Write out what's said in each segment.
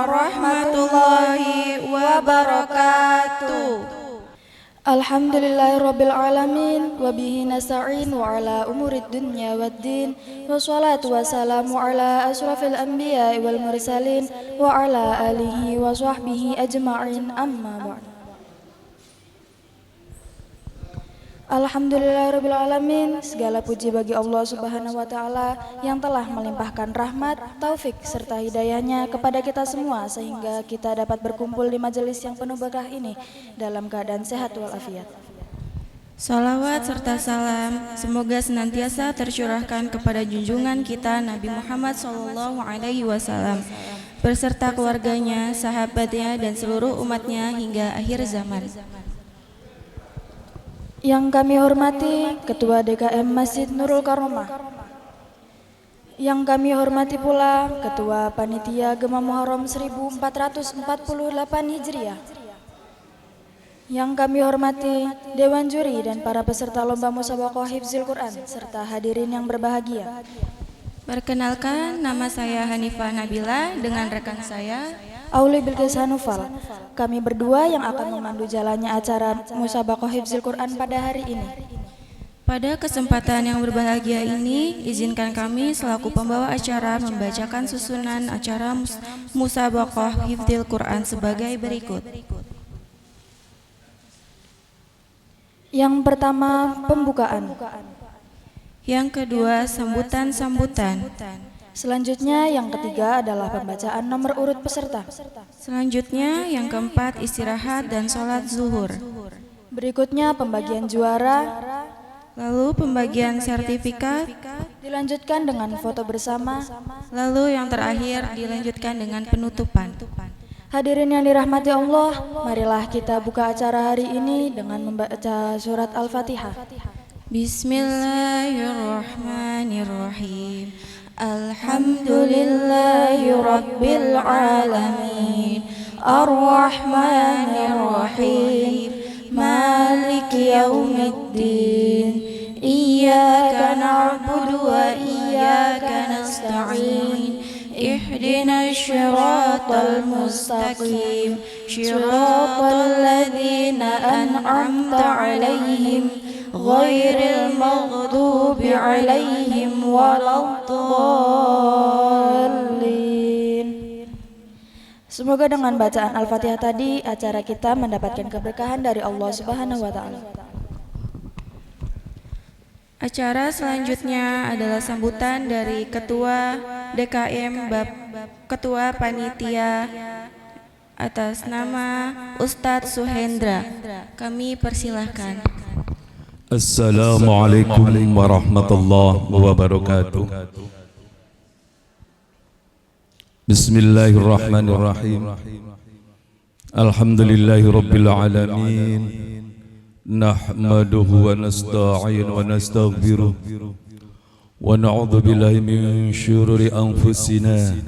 warahmatullahi wabarakatuh. Alhamdulillahirabbil alamin wa bihi nasta'in wa ala umurid dunya waddin wassalatu wassalamu ala asrafil anbiya'i wal mursalin wa ala alihi wa sahbihi ajma'in amma ba'd. Alhamdulillahirabbil alamin, segala puji bagi Allah Subhanahu wa taala yang telah melimpahkan rahmat, taufik serta hidayahnya kepada kita semua sehingga kita dapat berkumpul di majelis yang penuh berkah ini dalam keadaan sehat walafiat. Salawat serta salam semoga senantiasa tercurahkan kepada junjungan kita Nabi Muhammad SAW beserta keluarganya, sahabatnya dan seluruh umatnya hingga akhir zaman. Yang kami hormati Ketua DKM Masjid Nurul Karomah, yang kami hormati pula Ketua Panitia Gema Muharram 1448 Hijriah, yang kami hormati Dewan Juri dan para peserta Lomba Musabaqah Hifzil Quran serta hadirin yang berbahagia. Perkenalkan, nama saya Hanifah Nabila dengan rekan saya Auli Bilqis Hanufal. Kami berdua yang akan memandu jalannya acara Musabaqah Hifzil Quran pada hari ini. Pada kesempatan yang berbahagia ini, izinkan kami selaku pembawa acara membacakan susunan acara Musabaqah Hifzil Quran sebagai berikut. Yang pertama, pembukaan. Yang kedua, sambutan-sambutan. Selanjutnya, yang ketiga adalah pembacaan nomor urut peserta. Selanjutnya, yang keempat, istirahat dan sholat zuhur. Berikutnya, pembagian juara. Lalu pembagian sertifikat. Dilanjutkan dengan foto bersama. Lalu yang terakhir dilanjutkan dengan penutupan. Hadirin yang dirahmati Allah, marilah kita buka acara hari ini dengan membaca surat Al-Fatihah. Bismillahirrahmanirrahim. Alhamdulillahi rabbil alamin, ar-rahmanir-rahim, maliki yaumiddin, iyyaka na'budu wa iyyaka nasta'in, ihdinas siratal mustaqim, siratal ladzina an'amta 'alaihim ghairil maghdubi 'alaihim waladdallin. Semoga dengan bacaan Al-Fatihah tadi acara kita mendapatkan keberkahan dari Allah Subhanahu wa taala. Acara selanjutnya adalah sambutan dari Ketua DKM Ketua Panitia atas nama Ustadz Suhendra. Kami persilahkan. Assalamualaikum warahmatullahi wabarakatuh. Bismillahirrahmanirrahim. Alhamdulillahi rabbil alamin. Nahmaduhu wa nasta'in wa nastaghfiruh wa na'udzu billahi min syururi anfusina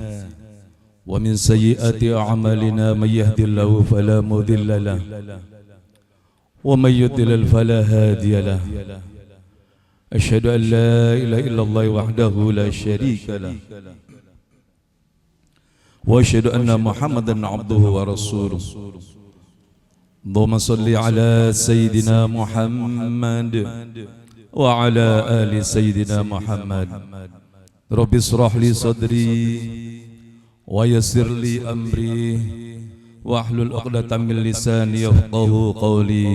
wa min sayyiati a'malina may yahdihillahu fala mudilla lahu wa may yudlil fala hadiya lahu. Asyhadu an la ilaha illallah wahdahu la syarika lahu wa asyhadu anna Muhammadan abduhu wa rasuluh. Allahumma salli ala sayyidina Muhammad wa ala ali sayyidina Muhammad. Rabbi israh li sadri wa yassir li amri wahlul 'uqdatam min lisani yafqahu qawli.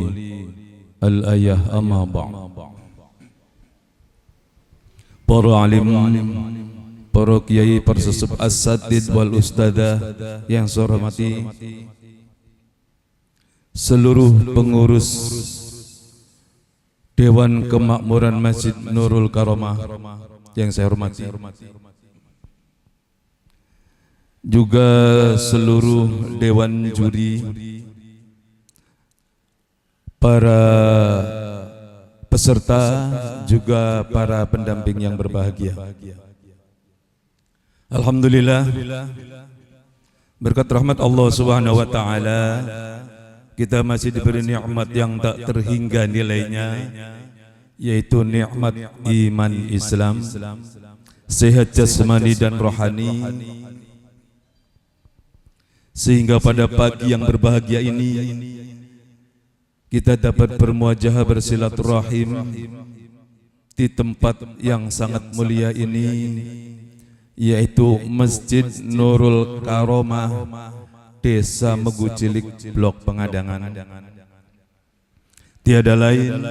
Al-ayah amma ba'd. Para alim, para kiai, persesup as-satid wal ustadzah yang saya hormati, seluruh pengurus Dewan Kemakmuran Masjid Nurul Karomah yang saya hormati, juga seluruh Dewan Juri, para peserta, juga para pendamping yang berbahagia. Alhamdulillah, berkat rahmat Allah Subhanahu wa taala, kita masih diberi nikmat yang tak terhingga nilainya, yaitu nikmat iman Islam, sehat jasmani dan rohani, sehingga pada pagi yang berbahagia ini kita dapat bermuajahah bersilaturahim di tempat yang sangat mulia ini, yaitu Masjid Nurul Karomah, Desa Megucilik, Blok Pengadangan. Tiada lain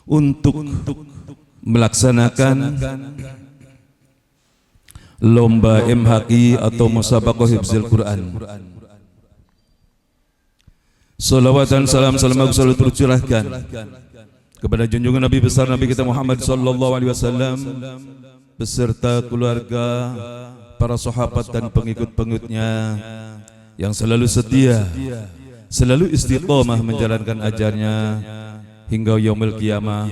untuk melaksanakan lomba MHQ atau Musabaqah Hifdzul Quran. Salawat dan salam selalu tercurahkan kepada junjungan Nabi besar Nabi kita Muhammad sallallahu alaihi wasallam beserta keluarga, para sahabat dan pengikut-pengikutnya yang selalu setia, selalu istiqomah menjalankan ajarnya hingga yaumil qiyamah,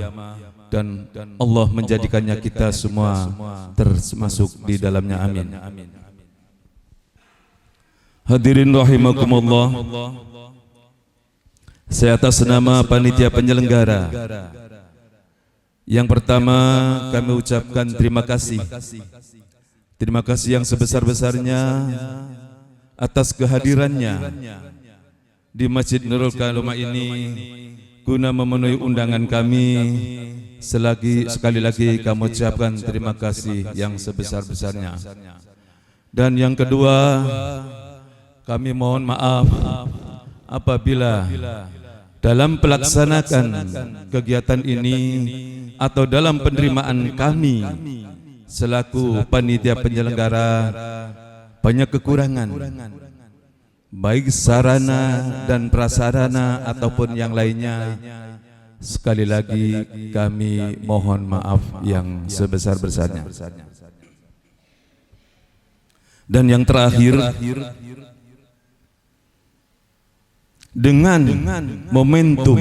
dan Allah menjadikannya kita semua termasuk di dalamnya. Amin. Hadirin rahimakumullah, saya atas nama panitia penyelenggara, yang pertama kami ucapkan terima kasih. Terima kasih yang sebesar-besarnya atas kehadirannya di Masjid Nurul Karomah ini guna memenuhi undangan kami. Sekali lagi kami ucapkan terima kasih yang sebesar-besarnya. Dan yang kedua, kami mohon maaf apabila dalam pelaksanaan kegiatan ini atau dalam penerimaan kami selaku panitia penyelenggara banyak kekurangan, baik sarana dan prasarana ataupun yang lainnya. Sekali lagi kami mohon maaf yang sebesar-besarnya. Dan yang terakhir, dengan momentum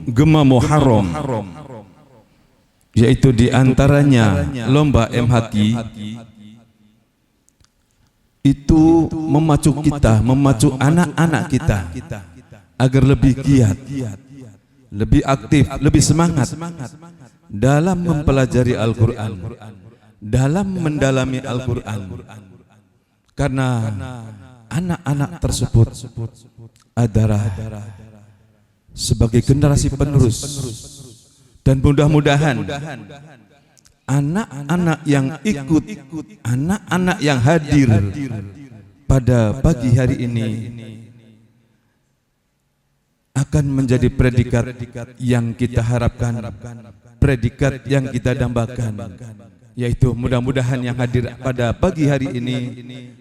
Gema Muharram, yaitu diantaranya lomba MHQ, itu memacu kita, memacu anak-anak kita agar lebih giat, lebih aktif, lebih semangat dalam mempelajari Al-Quran, dalam mendalami Al-Quran. Karena anak-anak tersebut adalah sebagai generasi penerus, dan mudah-mudahan anak-anak yang ikut, anak-anak yang hadir pada pagi hari ini akan menjadi predikat yang kita harapkan, predikat yang kita dambakan, yaitu mudah-mudahan yang hadir pada pagi hari ini,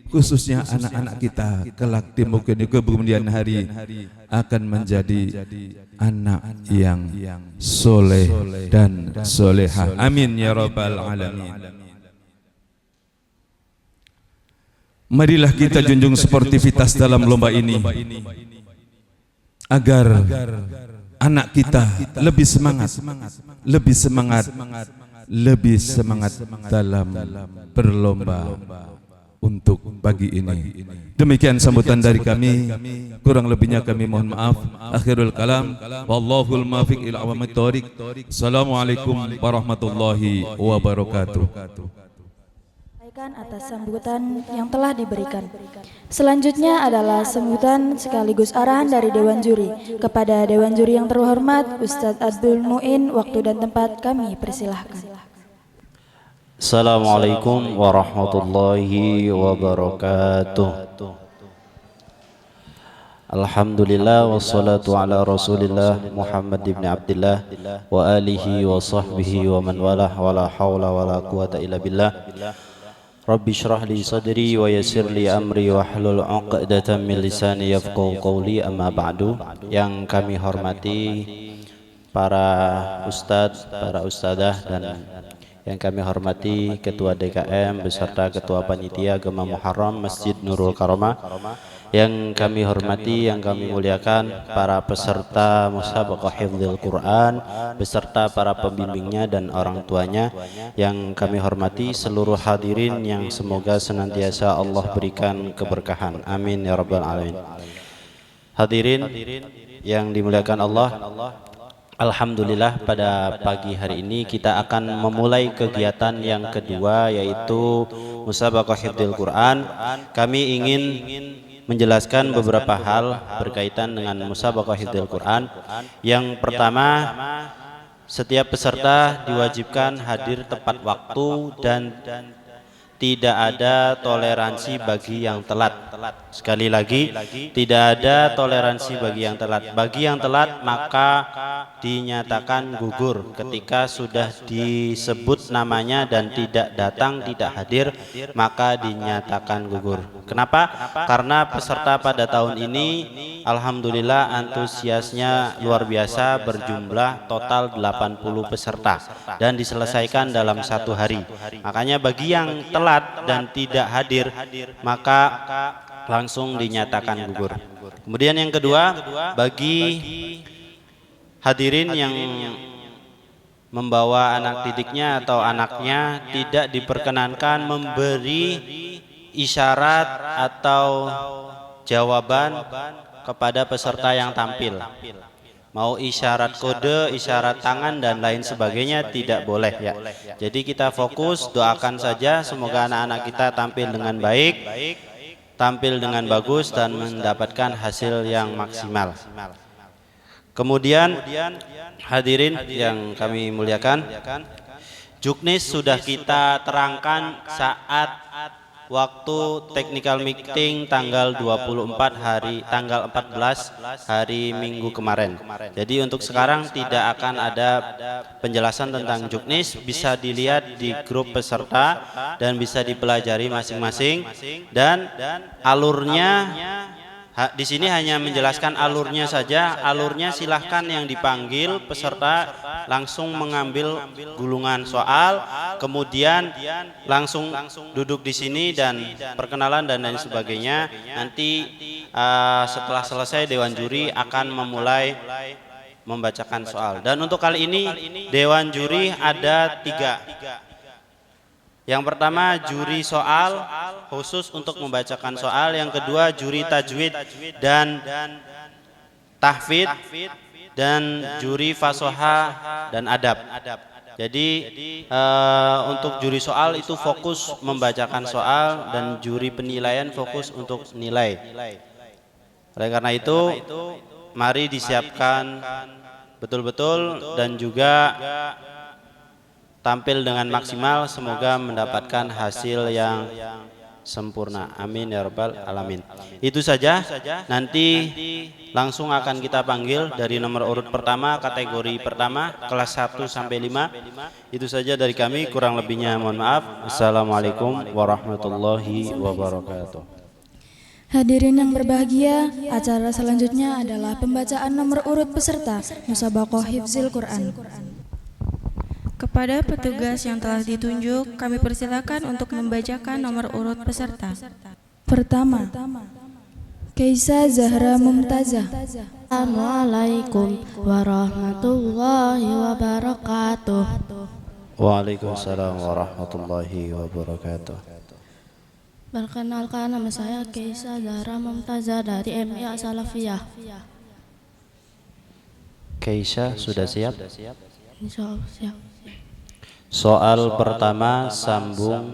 khususnya anak-anak kita kelak di kemudian hari akan menjadi anak yang soleh dan solehah. Amin ya rabbal alamin. Marilah kita junjung sportivitas dalam lomba ini agar anak kita lebih semangat, lebih semangat, lebih semangat dalam berlomba untuk pagi ini. Demikian sambutan dari kami, kurang lebihnya kami mohon maaf. Akhirul kalam, wallahul muwaffiq ila aqwamit thoriq. Assalamualaikum warahmatullahi wabarakatuh. Atas sambutan yang telah diberikan. Selanjutnya adalah sambutan sekaligus arahan dari Dewan Juri. Kepada Dewan Juri yang terhormat, Ustadz Abdul Muin, waktu dan tempat kami persilahkan. Assalamualaikum warahmatullahi wabarakatuh. Alhamdulillah wassalatu ala rasulillah Muhammad ibn Abdillah wa alihi wa sahbihi wa man walah wa la hawla wa la quwata illa billah. Rabbi syrah li sadri wa yassir li amri wa hlul 'uqdatam min lisani yafqahu qawli, amma ba'du. Yang kami hormati para ustadz, para ustadzah, dan yang kami hormati Ketua DKM beserta Ketua Panitia Gema Muharram Masjid Nurul Karomah, yang kami hormati, yang kami muliakan para peserta Musabaqah Hifdzul Quran beserta para pembimbingnya dan orang tuanya, yang kami hormati seluruh hadirin yang semoga senantiasa Allah berikan keberkahan. Amin ya rabbal alamin. Hadirin yang dimuliakan Allah, Alhamdulillah pada pagi hari ini kita akan memulai kegiatan yang kedua, yaitu Musabaqah Hifdzil Quran. Kami ingin menjelaskan beberapa hal berkaitan dengan Musabaqah Hifdzil Quran. Yang pertama, setiap peserta diwajibkan hadir tepat waktu dan tidak ada toleransi bagi yang telat. Sekali lagi, tidak ada toleransi bagi yang telat. Bagi yang telat maka dinyatakan gugur ketika sudah disebut namanya dan tidak datang, tidak hadir, maka dinyatakan gugur. Kenapa? Karena peserta pada tahun ini alhamdulillah antusiasnya luar biasa, berjumlah total 80 peserta dan diselesaikan dalam 1 hari. Makanya bagi yang telat dan tidak hadir maka langsung dinyatakan gugur. Kemudian yang kedua, bagi hadirin yang membawa anak didiknya atau anaknya tidak diperkenankan memberi isyarat atau jawaban kepada peserta yang tampil. Mau isyarat kode, isyarat tangan dan lain sebagainya tidak boleh ya. Jadi kita fokus, doakan saja semoga anak-anak kita tampil dengan baik, tampil dengan bagus dan mendapatkan hasil yang maksimal. Kemudian hadirin yang kami muliakan, juknis sudah kita terangkan saat waktu technical meeting tanggal 14 hari Minggu kemarin. Jadi untuk sekarang tidak akan ada penjelasan tentang juknis, bisa dilihat di grup peserta dan bisa dipelajari masing-masing. Dan alurnya di sini hanya menjelaskan alurnya saja. Alurnya silahkan yang dipanggil peserta langsung mengambil gulungan soal, kemudian langsung duduk di sini dan perkenalan dan lain sebagainya. Nanti setelah selesai Dewan Juri akan memulai membacakan soal. Dan untuk kali ini Dewan Juri ada 3. Yang pertama juri soal khusus untuk membacakan soal, yang kedua juri tajwid dan tahfidz, dan juri fasoha dan adab. Jadi untuk juri soal itu fokus membacakan soal dan juri penilaian fokus untuk nilai. Oleh karena itu mari disiapkan betul-betul dan juga tampil dengan maksimal, semoga mendapatkan hasil yang sempurna. Amin ya rabbal alamin. Itu saja. Nanti langsung akan kita panggil dari nomor urut pertama, kategori pertama, kelas 1 sampai 5. Itu saja dari kami, kurang lebihnya mohon maaf. Assalamualaikum warahmatullahi wabarakatuh. Hadirin yang berbahagia, acara selanjutnya adalah pembacaan nomor urut peserta Musabaqah Hifdzil Quran. Kepada petugas yang telah ditunjuk, kami persilakan untuk membacakan nomor urut peserta. Pertama, Kaisa Zahra Mumtazah. Assalamualaikum warahmatullahi wabarakatuh. Waalaikumsalam warahmatullahi wabarakatuh. Perkenalkan, nama saya Kaisa Zahra Mumtazah dari MIA Salafiyah. Kaisa sudah siap? Insyaallah siap. Soal pertama sambung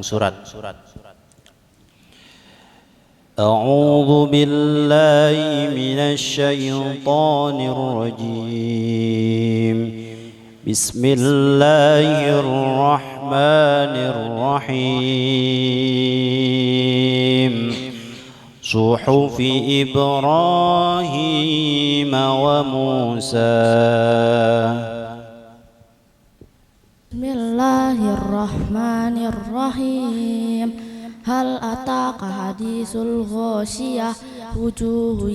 surat. A'udzu billahi minasy syaithanir rajim. Bismillahirrahmanirrahim. Suhufi Ibrahim wa Musa. Bismillahirrahmanirrahim. Hal ataka hadisul ghasyiyah, wujuhu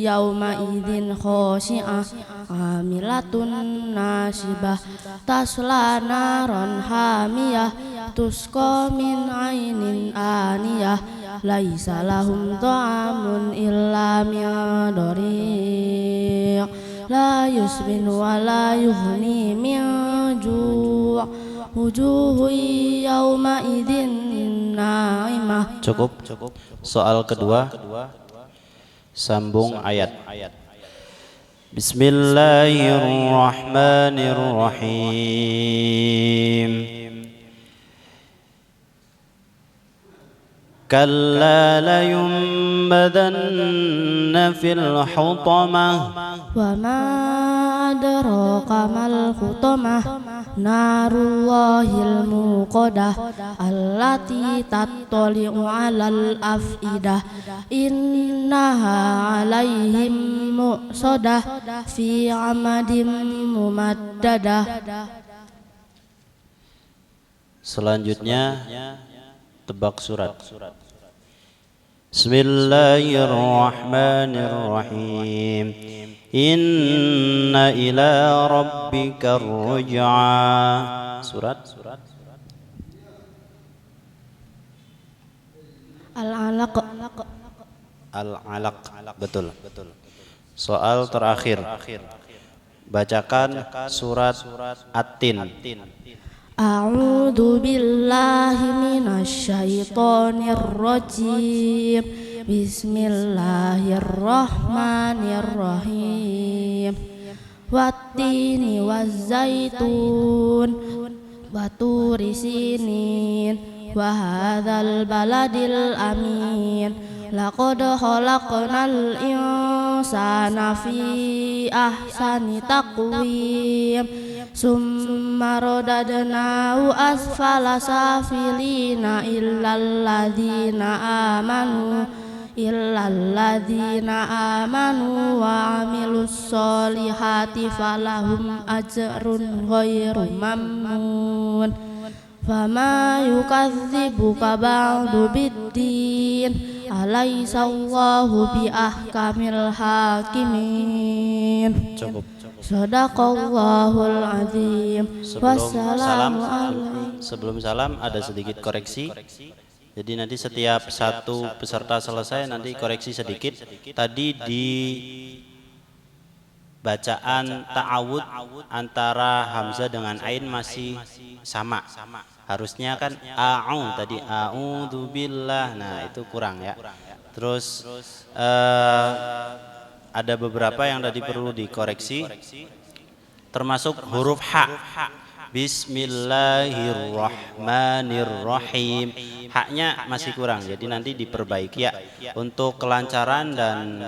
yawma idzin khashi'ah, amilatun nasibah, tasla naron hamiyah, tusqa min ainin aniyah, laisa lahum ta'amun illa min dhari', la yusmin wa la yughni min ju', wujuhu yawma idzin na'imah. Cukup. Soal kedua sambung ayat. Bismillahirrahmanirrahim. Kalla layunbadanna fil hutamah. Wa ma adraka mal hutamah. Narullahil muqadah allati tattali'u 'alal afidah. Innaha 'alaihim muqsadah fi 'amadim mumaddadah. Selanjutnya tebak surat. Bismillahirrahmanirrahim. Inna ila rabbika ruj'a. Surat Al-Alaq. Al-Alaq. Betul. Soal terakhir. Bacakan surat At-Tin. A'udzu billahi minasyaitonir rajim. Bismillahirrahmanirrahim. Wattini wazzaitun wa turi sinin wa hadzal baladil amin. Laqad khalaqnal insana fi ahsani taqwim. Summa radadnahu asfala safilina illal ladzina amanu wa amilus solihati falahum ajrun ghairu mamnun. Fama yukadzibuka ba'du biddin. Alaisallahu bi ahkamil hakimin. Cukup. Sadaqallahul azim. Wassalamu alaikum. Sebelum salam ada sedikit koreksi. Jadi nanti setiap satu peserta selesai nanti koreksi sedikit. Tadi di bacaan ta'awud antara hamzah dengan ain masih sama. Harusnya kan a'u tadi a'udzubillah. Nah, itu kurang ya. Terus ada beberapa yang tadi perlu dikoreksi, termasuk huruf ha. Bismillahirrahmanirrahim. Haknya masih kurang, jadi nanti diperbaiki ya. Untuk kelancaran dan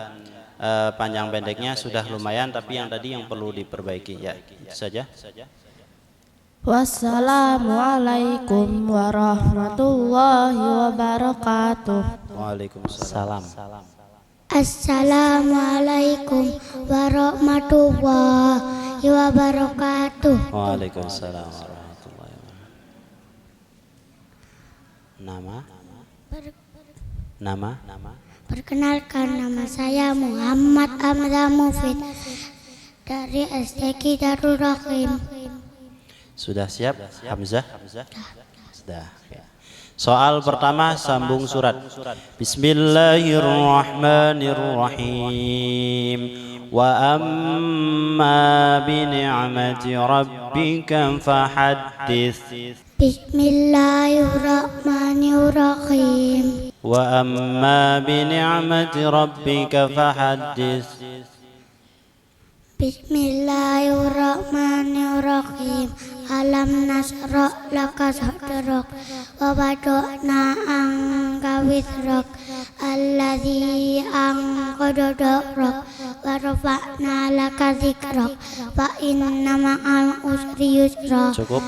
panjang pendeknya sudah lumayan, tapi yang tadi yang perlu diperbaiki ya. Itu saja. Wassalamualaikum warahmatullahi wabarakatuh. Waalaikumsalam. Assalamualaikum warahmatullahi wabarakatuh. Waalaikumsalam warahmatullahi wabarakatuh. Nama? Perkenalkan, nama saya Muhammad Amza Mufid dari SD Darul Rahim. Sudah siap? Hamzah? Sudah. Soal pertama sambung surat. Bismillahirrahmanirrahim. Wa amma bi ni'mati rabbika fahaddits. Bismillahirrahmanirrahim. Wa amma bi ni'mati rabbika fahaddits. Bismillahirrahmanirrahim. Alam nasra' laka sadrak wa wada'na anka wizrak alladzi anqadha dhahrak wa rafa'na laka dzikrak fa inna ma'al usri yusra. Cukup.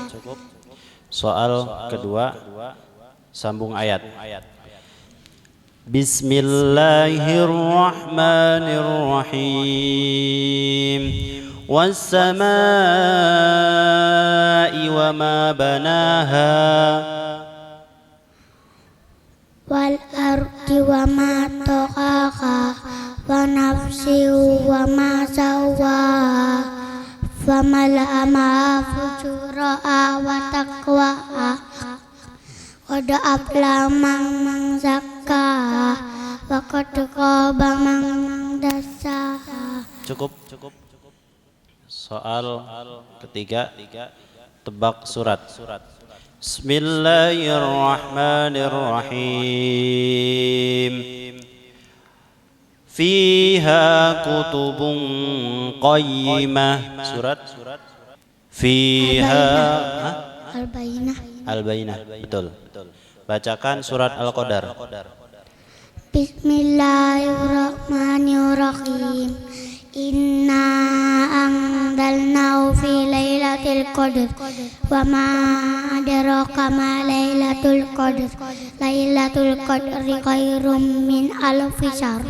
Soal kedua sambung ayat. Bismillahirrahmanirrahim. Was-samaa'i wa ma banaha. Wal ardi wa ma taqaha wa nafsi wa ma sawaha famalama fujuraha wa taqwaha qad aflaha man zakkaha wa qad khaba man dassaha. Cukup. Soal ketiga tebak surat. Bismillahirrahmanirrahim. Fiha kutubun qayyimah. Surat Fiha Al-Bayyinah. Al-Bayyinah. Betul. Bacakan surat Al-Qadar. Bismillahirrahmanirrahim. Inna anzalnahu fi lailatul qadr wa ma adraka ma lailatul qadr. Lailatul qadri khairum min alfi syahr.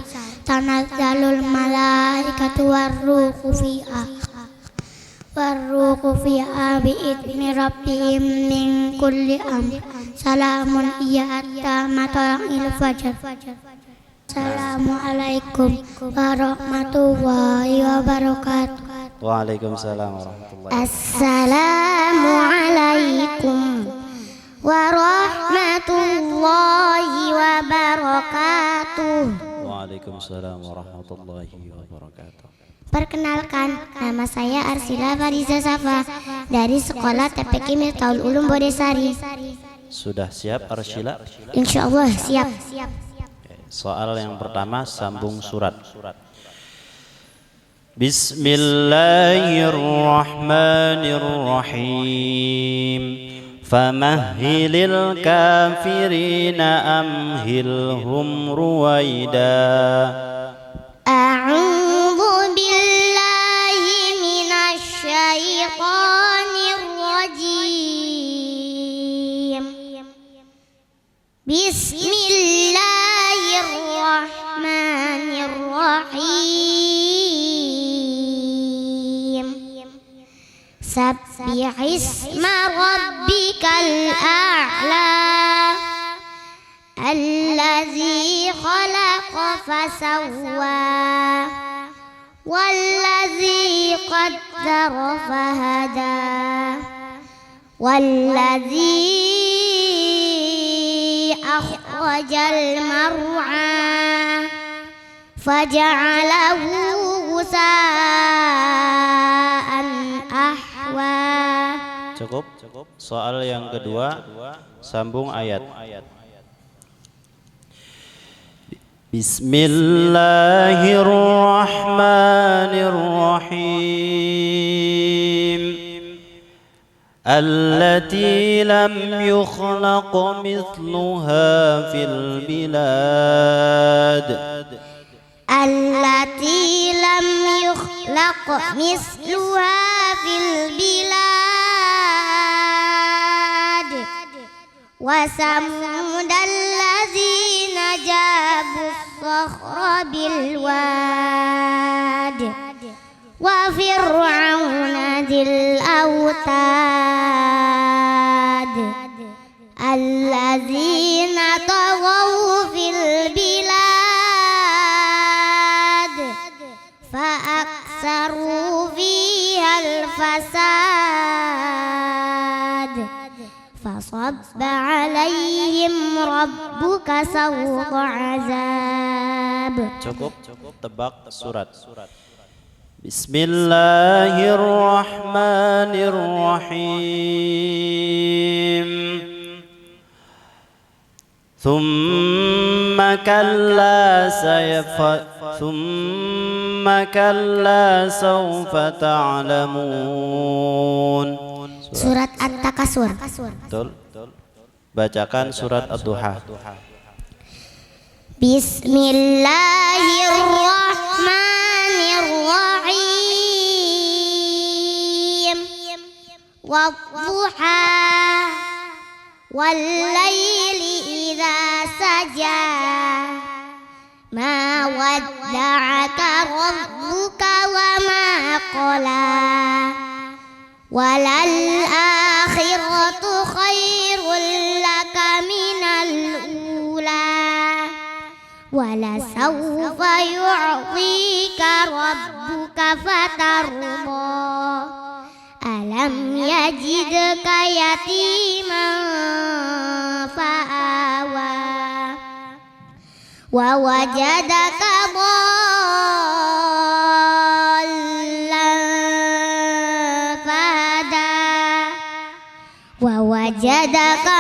Tanazzalul malaikatu warruhu fiha bi'idzni rabbihim min kulli amr. Salamun hiya hatta matla'il fajr. Assalamualaikum warahmatullahi wabarakatuh. Waalaikumsalam warahmatullahi wabarakatuh. Assalamualaikum warahmatullahi wabarakatuh. Waalaikumsalam warahmatullahi wabarakatuh. Perkenalkan, nama saya Arsila Fariza Safa dari Sekolah TPQ Miftahul Ulum Bodesari. Sudah siap Arsyila? Insyaallah siap. Soal yang pertama sambung surat. Bismillahirrahmanirrahim. Famahhilil kafirina amhilhum ruwaida. A'udzu billahi minasy syaithanir rajim. Bismillahirrahmanirrahim. Sabbihisma rabbikal a'la. Allazi khalaqa fasawwa wallazi qaddara fahada wallazi akhrajal mar'a faja'alahu ghusaan ahwa. Cukup. Soal yang kedua sambung ayat. Bismillahirrahmanirrahim. Allati lam yukhlaq mithluha fil bilad. Allati lam yukhlaq mithluha fil bilad. Wa samudal ladzina jabu الصخر بالواد وفرعون ذي الأوتاد الذين طغوا في البلاد فأكثروا فيها الفساد فصب عليهم ربك سوط عذاب. Cukup. Tebak surat. Bismillahirrahmanirrahim. Thumma kalla sawfa ta'lamun. Surat At-Takasur. Betul. Bacakan surat Ad-Duha. Bismillahirrahmanirrahim. Wadduha wallaili idza saja. Ma wadda'aka rabbuka wa ma qala. Walal akhiratu khairul laka minal ula. Wala sawfa yu'tika rabbuka fatarda. Alam yajidka yatiman fa'awa. Wa wajadaka wa wajadaka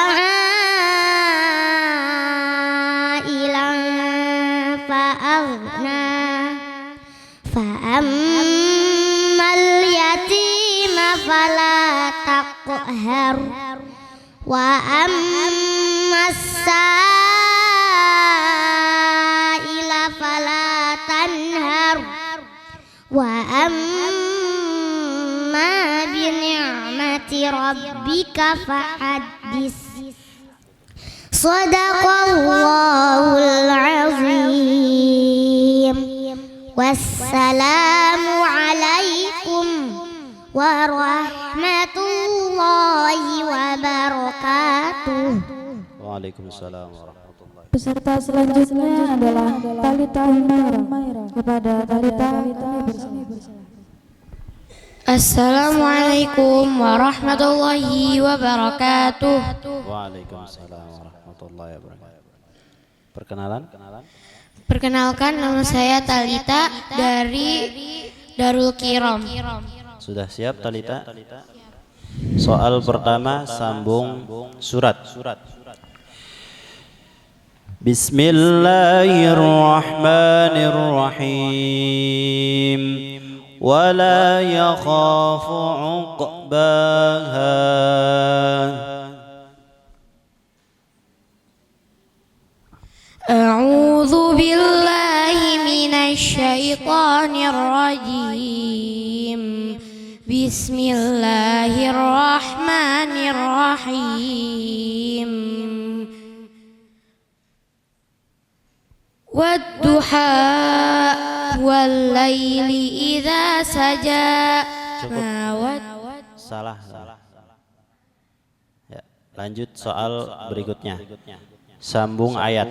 ailan fa'aghna. qahhar wa ammas sa'ila fala tanhar wa amma bi ni'mati rabbika fahaddis. Shadaqallahul azim. Wassalamu alaikum warahmatullahi wabarakatuh. Waalaikumsalam warahmatullahi. Peserta selanjutnya adalah Talita Humaira. Kepada Talita kami persilakan. Assalamualaikum warahmatullahi wabarakatuh. Waalaikumsalam warahmatullahi wabarakatuh. Perkenalan? Perkenalkan, nama saya Talita dari Darul Kiram. Sudah siap Talita? Soal pertama sambung surat. Bismillahirrahmanirrahim. Wala yakhafu 'uqbaha. A'udzu billahi minasy syaithanir rajim. Bismillahirrahmanirrahim. Wadduha wal laili idza saja. Salah. Ya, lanjut soal berikutnya. Sambung ayat.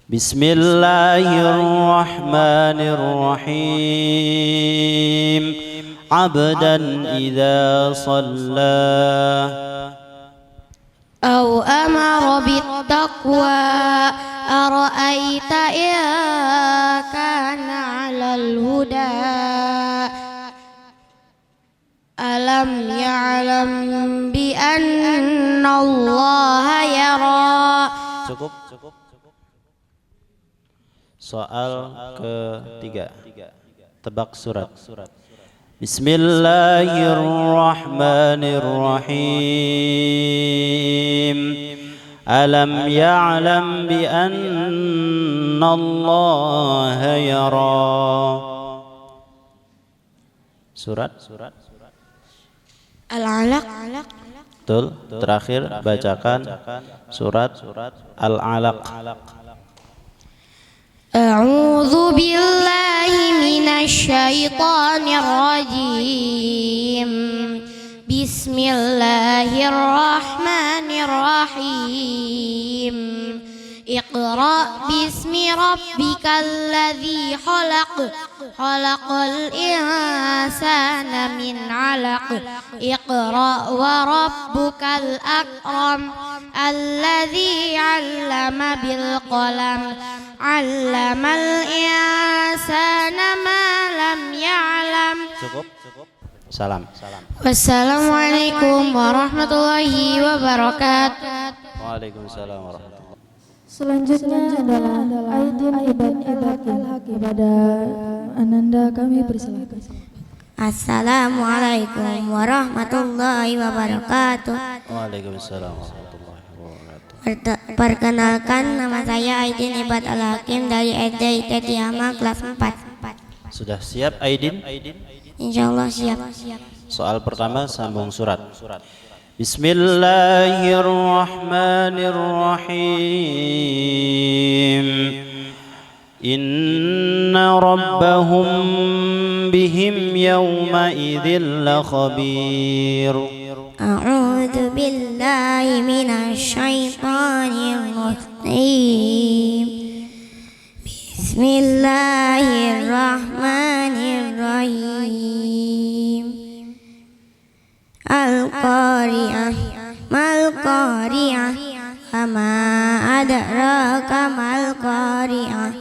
Bismillahirrahmanirrahim. Abdan idza shalla aw amara bittaqwa ara'aita in kana 'alal huda alam ya'lam bi anna allaha yara. Cukup. Soal ketiga. Tebak surat. Bismillahirrahmanirrahim. Alam ya'lam bi anna allaha yara. Surat Al-Alaq. Betul. Terakhir bacakan surat Al-Alaq. A'udzu billahi minasy syaithanir rajim. Bismillahirrahmanirrahim. Iqra bismi rabbikal ladzi khalaq. Khalaqal insana min 'alaq. Iqra wa rabbukal akram. Alladzi 'allama bil qalam. 'Allamal insana ma lam ya'lam. Cukup. Salam. Wassalamualaikum warahmatullahi wabarakatuh. Waalaikumsalam warahmatullahi. Selanjutnya adalah Aidin Ibad Al-Hakim. Kepada Ananda kami persilakan. Assalamualaikum warahmatullahi wabarakatuh. Waalaikumsalam warahmatullahi wabarakatuh. Perkenalkan, nama saya Aidin Ibad Al-Hakim dari SD Tetiama kelas 4. Sudah siap Aidin? Insyaallah siap. Soal pertama sambung surat. Bismillahirrahmanirrahim. Inna rabbahum bihim yawma idzin lakhabir. A'udzu billahi minasy syaithanir rajim. Bismillahirrahmanirrahim. Al-Qari'ah mal-Qari'ah Ama adraka mal-Qari'ah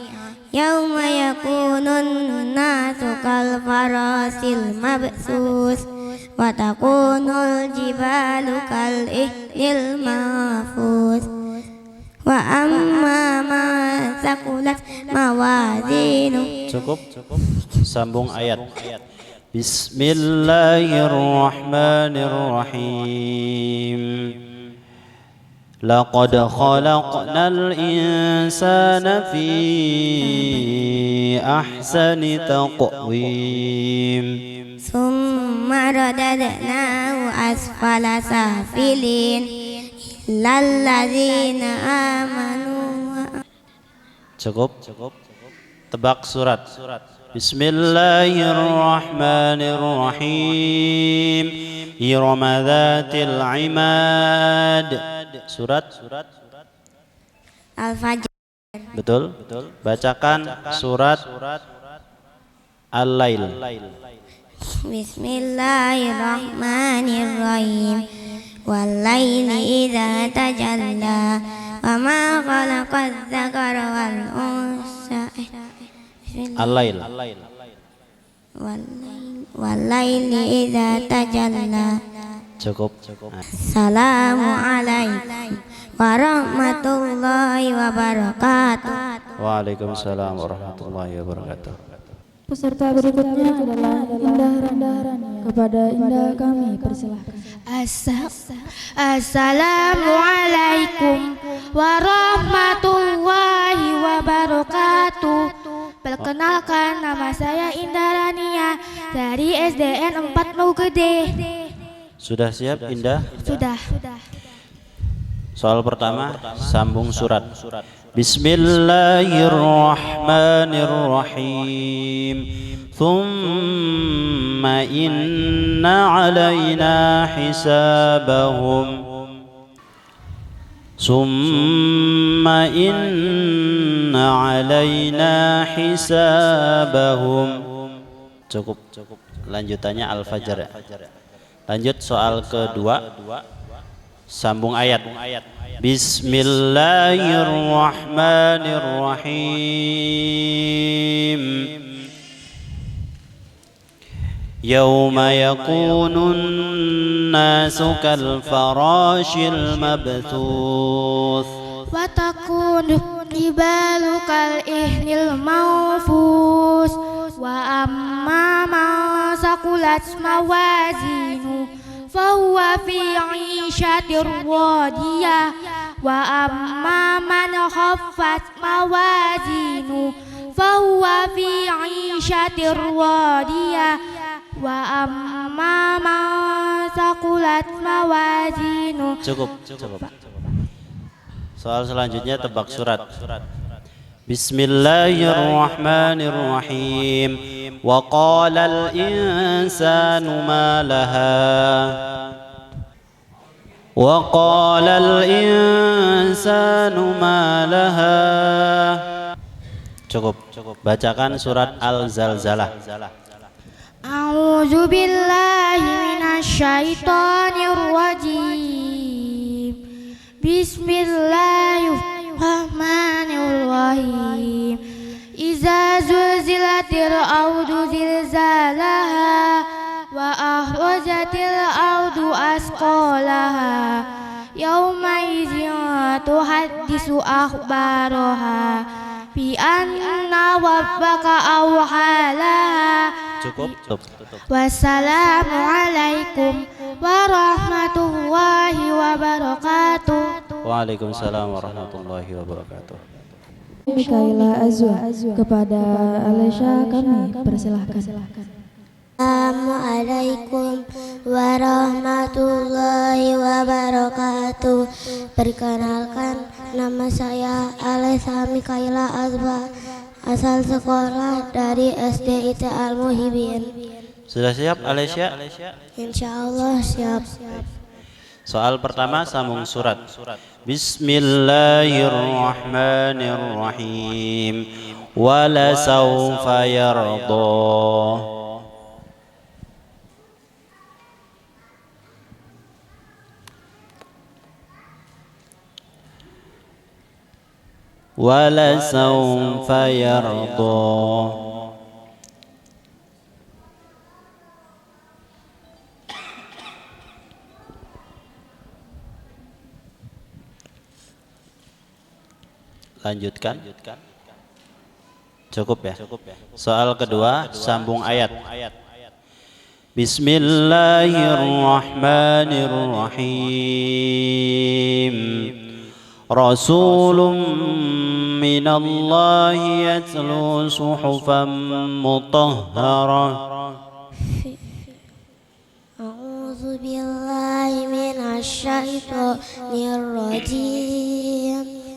Yawma yakunun nasu kal farasil mabsus Wa takunul jibalu kal ihlil mahfuz Wa amma ma sakulat mawazinu. Cukup. Sambung ayat. Bismillahirrahmanirrahim. Laqad khalaqnal insana fi ahsani taqwim. Summa radadnahu asfala safilin lalladzina amanu. Cukup. Tebak surat. Bismillahirrahmanirrahim. Irama dzatil imad. Surat Al-Fajr. Betul. Bacakan surat Al-Lail. Bismillahirrahmanirrahim. Wal-laili idza tajalla wa ma khalaqadz dzakara wal unsa. Al-Lail. Wal-laili idza tajalla. Cukup. Assalamualaikum warahmatullahi wabarakatuh. Waalaikumsalam warahmatullahi wabarakatuh. Peserta berikutnya adalah Indah Rani. Kepada Indah kami persilahkan. Assalamualaikum warahmatullahi wabarakatuh. Perkenalkan, nama saya Indah Rania dari SDN 4 Maugede. Sudah siap Indah? Sudah. Soal pertama, sambung surat. Bismillahirrahmanirrahim. Thumma inna alaina hisabahum. Summa inna alaina hisabahum. Cukup. Lanjutannya Al-Fajr ya. Lanjut soal kedua. Sambung ayat. Bismillahirrahmanirrahim. Yauma yakunun nasu kal farashil mabthuth. Wa takunu jibalu kal ihnil mawfus. Wa amma man saqulat mawazinu fahuwa fi 'ishatir radiyah. Wa amma man khaffat mawazinu fahuwa fi 'ishatir radiyah. Wa amma man saqulat mawazinu. Cukup. Soal selanjutnya tebak surat. Bismillahirrahmanirrahim. Wa qalal insanu ma laha. Wa qalal insanu ma laha. Cukup. Bacakan surat Al-Zalzalah. A'udzu billahi minasyaitonir rajim. Bismillahirrahmanirrahim. Iza zulzilatil ardu zilzalaha wa akhrajatil ardu asqalaha. Yauma idzin tuhaddisu akhbaraha bi anna rabbaka awhalaha. Cukup. Wassalamualaikum warahmatullahi wabarakatuh. Waalaikumsalam warahmatullahi wabarakatuh. Mikaela Azwa. Kepada Alesya kami persilahkan. Assalamualaikum warahmatullahi wabarakatuh. Perkenalkan, nama saya Alesya Mikaela Azwa, asal sekolah dari SD IT Al-Muhibin. Sudah siap Alesya? Insyaallah siap. Soal pertama sambung surat. Bismillahirrahmanirrahim. Wala sawfa yarda. Wala sawfa yarda. Lanjutkan. Cukup ya. Soal kedua sambung ayat. Bismillahirrahmanirrahim. Rasulun minallahi yatlu suhufan mutahharah. A'udzu billahi minasy syaithanir rajim.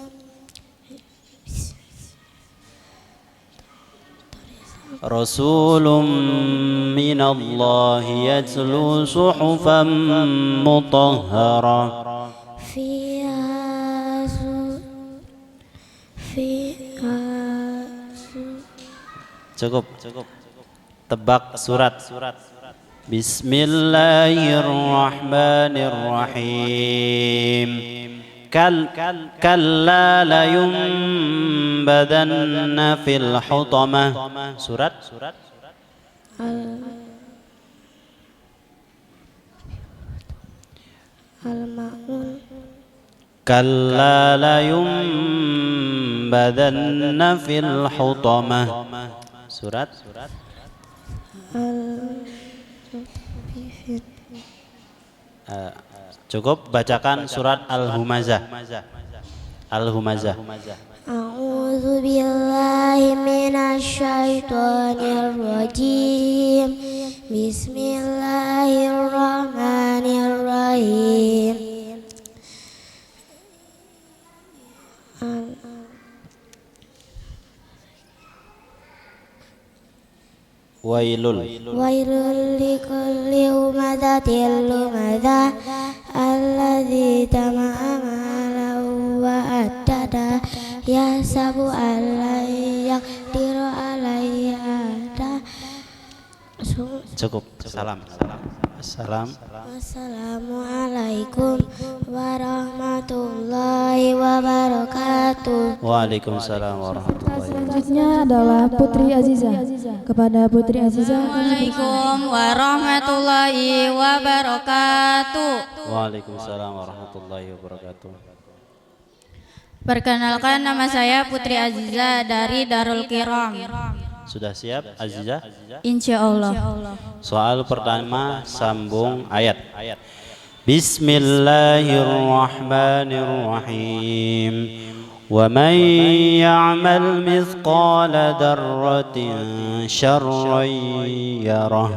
Rasulun minallahi yatlu suhufan mutahharah. Cukup. Tebak surat. Bismillahirrahmanirrahim. Kalla la yunbadanna fil hutamah. Surat Al-Ma'un. Kalla la yunbadanna fil hutamah. Surat cukup bacakan surat Al-Humazah. Al-Humazah. A'udzu billahi minasy syaithanir rajim. Bismillahirrahmanirrahim. Wailul likulli humazatil lumazzah alladzi jama'a malahu wa addada yahsabu an la yaqdiru alayhi ahada. Cukup. Assalamualaikum warahmatullahi wabarakatuh. Waalaikumsalam warahmatullahi wabarakatuh. Selanjutnya adalah Putri Azizah. Kepada Putri Azizah, Assalamualaikum warahmatullahi wabarakatuh. Waalaikumsalam warahmatullahi wabarakatuh. Perkenalkan, nama saya Putri Azizah dari Darul Kiram. Sudah siap Azizah? Insya Allah. Soal pertama sambung ayat. Bismillahirrahmanirrahim. Wa man ya'mal mithqala dzarratin syarran yarah.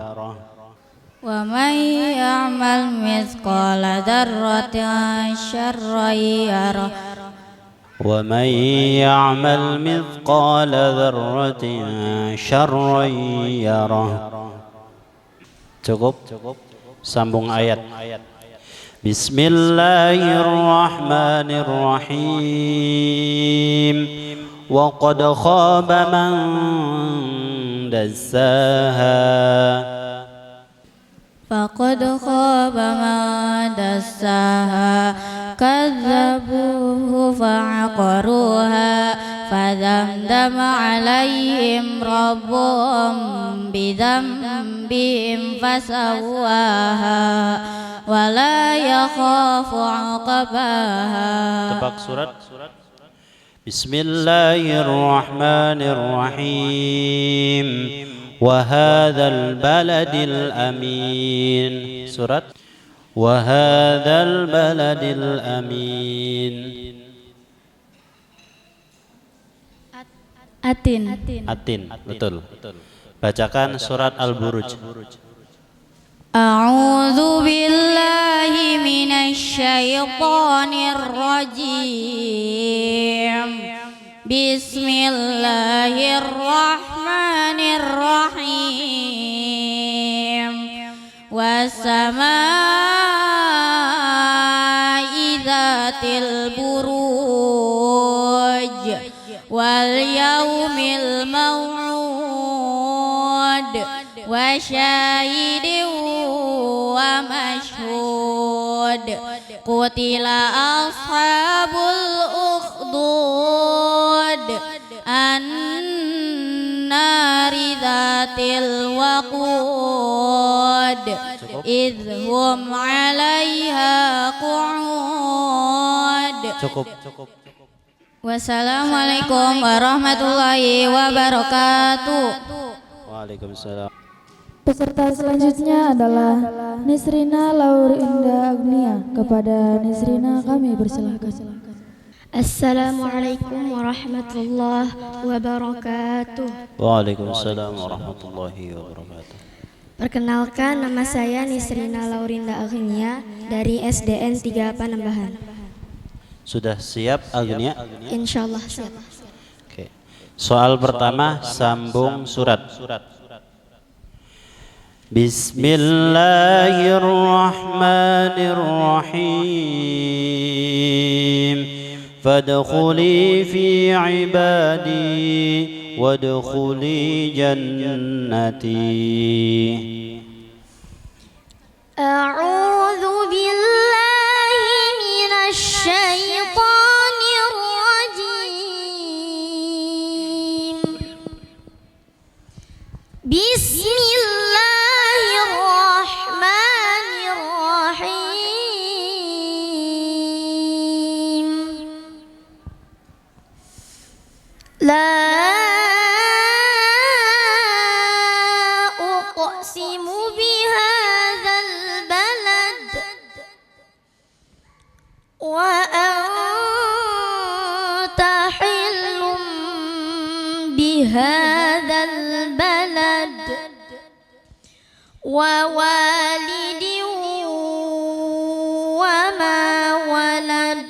Wa may ya'mal mithqala dzarratin syarran yarah. Wa man ya'mal mithqala dzarratin syarran yarah. Cukup. Sambung ayat. Bismillahirrahmanirrahim. Wa qad khaba man dassaha. Faqad khaba man dassaha. Kadzabuhu fa'aqaruha. Fadamdama alaihim rabbuhum bidzambihim fasawwaha. Wala yakhafu 'uqbaha. Tebak surat. Bismillahirrahmanirrahim. Wa hadzal baladil amin. Surat wa hadzal baladil amin. Atin, betul. Bacakan surat Al-Buruj. A'udzu billahi minasy syaithanir rajim. Bismillahirrahmanirrahim. Was-samaa'i dzatil buruj wal yaumil maw'ud wa syahidin wa mashhud. Qutila ashabul ukhdud an-nari dzatil waqud idhum 'alaiha qu'ud. Cukup. Wassalamualaikum warahmatullahi wabarakatuh. Waalaikumsalam. Peserta selanjutnya adalah Nisrina Laurinda Agnia. Kepada Nisrina kami persilahkan. Assalamualaikum warahmatullahi wabarakatuh. Waalaikumsalam warahmatullahi wabarakatuh. Perkenalkan, nama saya Nisrina Laurinda Agnia dari SDN 3 Panembahan. Sudah siap Agnia? Insyaallah siap. Oke. Soal pertama sambung surat. Bismillahirrahmanirrahim. Fadkhuli fi ibadi wadkhuli jannati. A'udzu billahi minasy syaithanir rajim. Bismillahirrahmanirrahim. La uqsimu bihadzal balad wa anta hillum bihadzal balad wa walidin wa ma walad.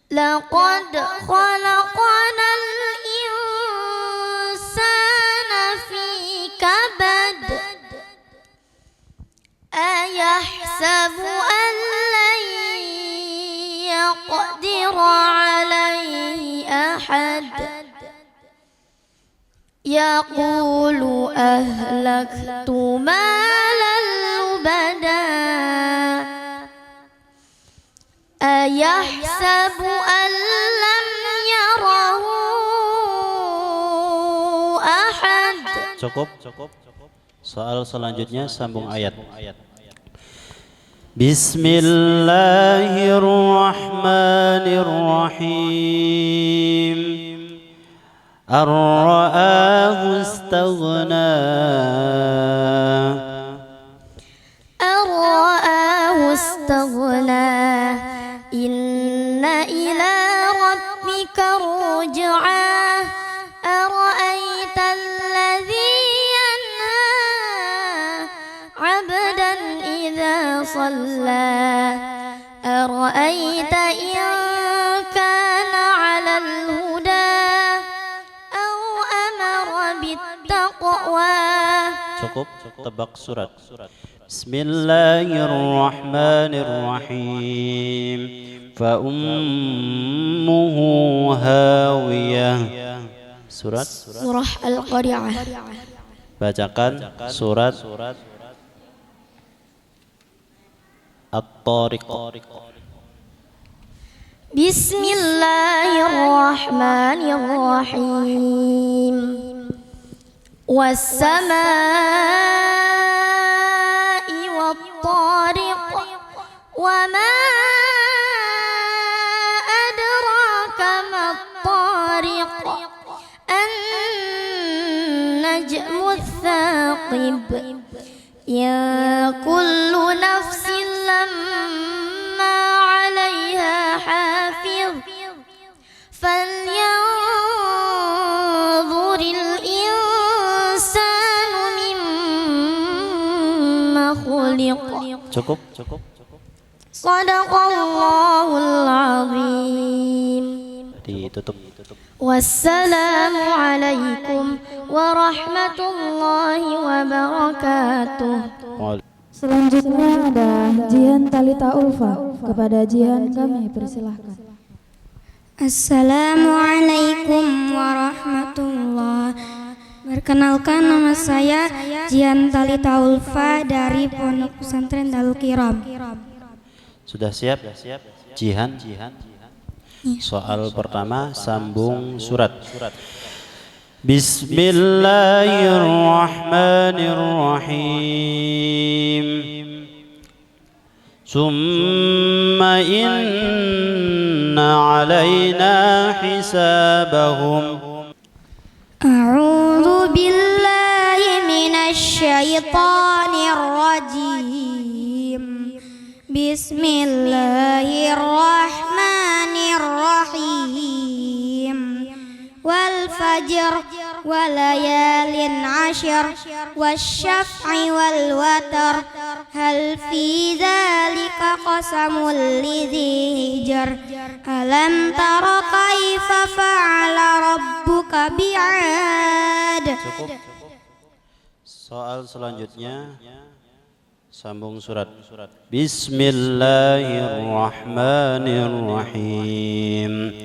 Laqad khalaqnal insana fi kabad. Ayahsabu an lan yaqdira alayhi ahad. Yaqulu ahlaktu malan lubada. Ayahsabu an lam yarahu ahad. Cukup. Soal selanjutnya sambung ayat. Bismillahirrahmanirrahim. Ar-ra'ahu istaghna. Ar-ra'ahu istaghna. Inna ila rabbika ruj'a. Ara'aita alladhi yanha 'abdan idza shalla. Ara'aita in kana 'alal huda aw amara bittaqwa. Cukup. Tebak surat. Bismillahirrahmanirrahim. Fa ummuhu hawiyah. Surat Surah Al-Qari'ah. bacakan surat At-Tariq. Bismillahirrahmanirrahim. Was-samaa'i wat-tariq. Wa ma adraka mat-tariq. An-najmu ats-tsaqib. Ya kullu nafsin lamma 'alaiha hafiz. Falyanzuril insanu mimma khuliq. Cukup. Shadaqallahul azim. Ditutup. Wassalamualaikum warahmatullahi wabarakatuh. Selanjutnya ada Jihan Talita Ulfa. Kepada Jihan kami persilahkan. Assalamualaikum warahmatullahi. Perkenalkan, nama saya Jihan Talita Ulfa dari Pondok Pesantren Darul Kiram. Sudah siap? Jihan. Soal pertama sambung surat. Bismillahirrahmanirrahim. Summa inna alaina hisabahum. A'udzu billahi minasyaitonir rajim. Bismillahirrahmanirrahim. Wal fajr walayalin ashar wasyaf'i wal watar hal fi dzalika qasamul lidzi hijr alam tara kaifa fa'ala rabbuka bi'ad. Cukup. Soal selanjutnya sambung surat. Bismillahirrahmanirrahim.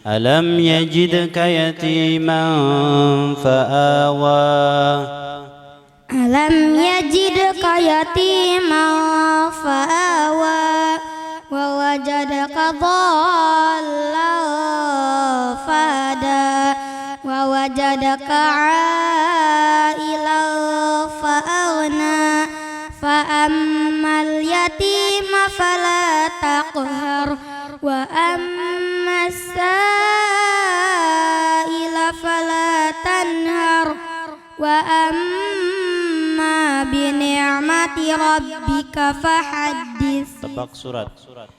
Alam yajidka yatiman fa'awa. Alam yajidka yatiman fa'awa wa wajadaka dhallan fahada wa wajadaka 'ailan fa'aghna fa ammal yatima fala taqhar wa ammas sa'ila fala tanhar wa amma bi ni'mati rabbika fahaddits. Tebak surat.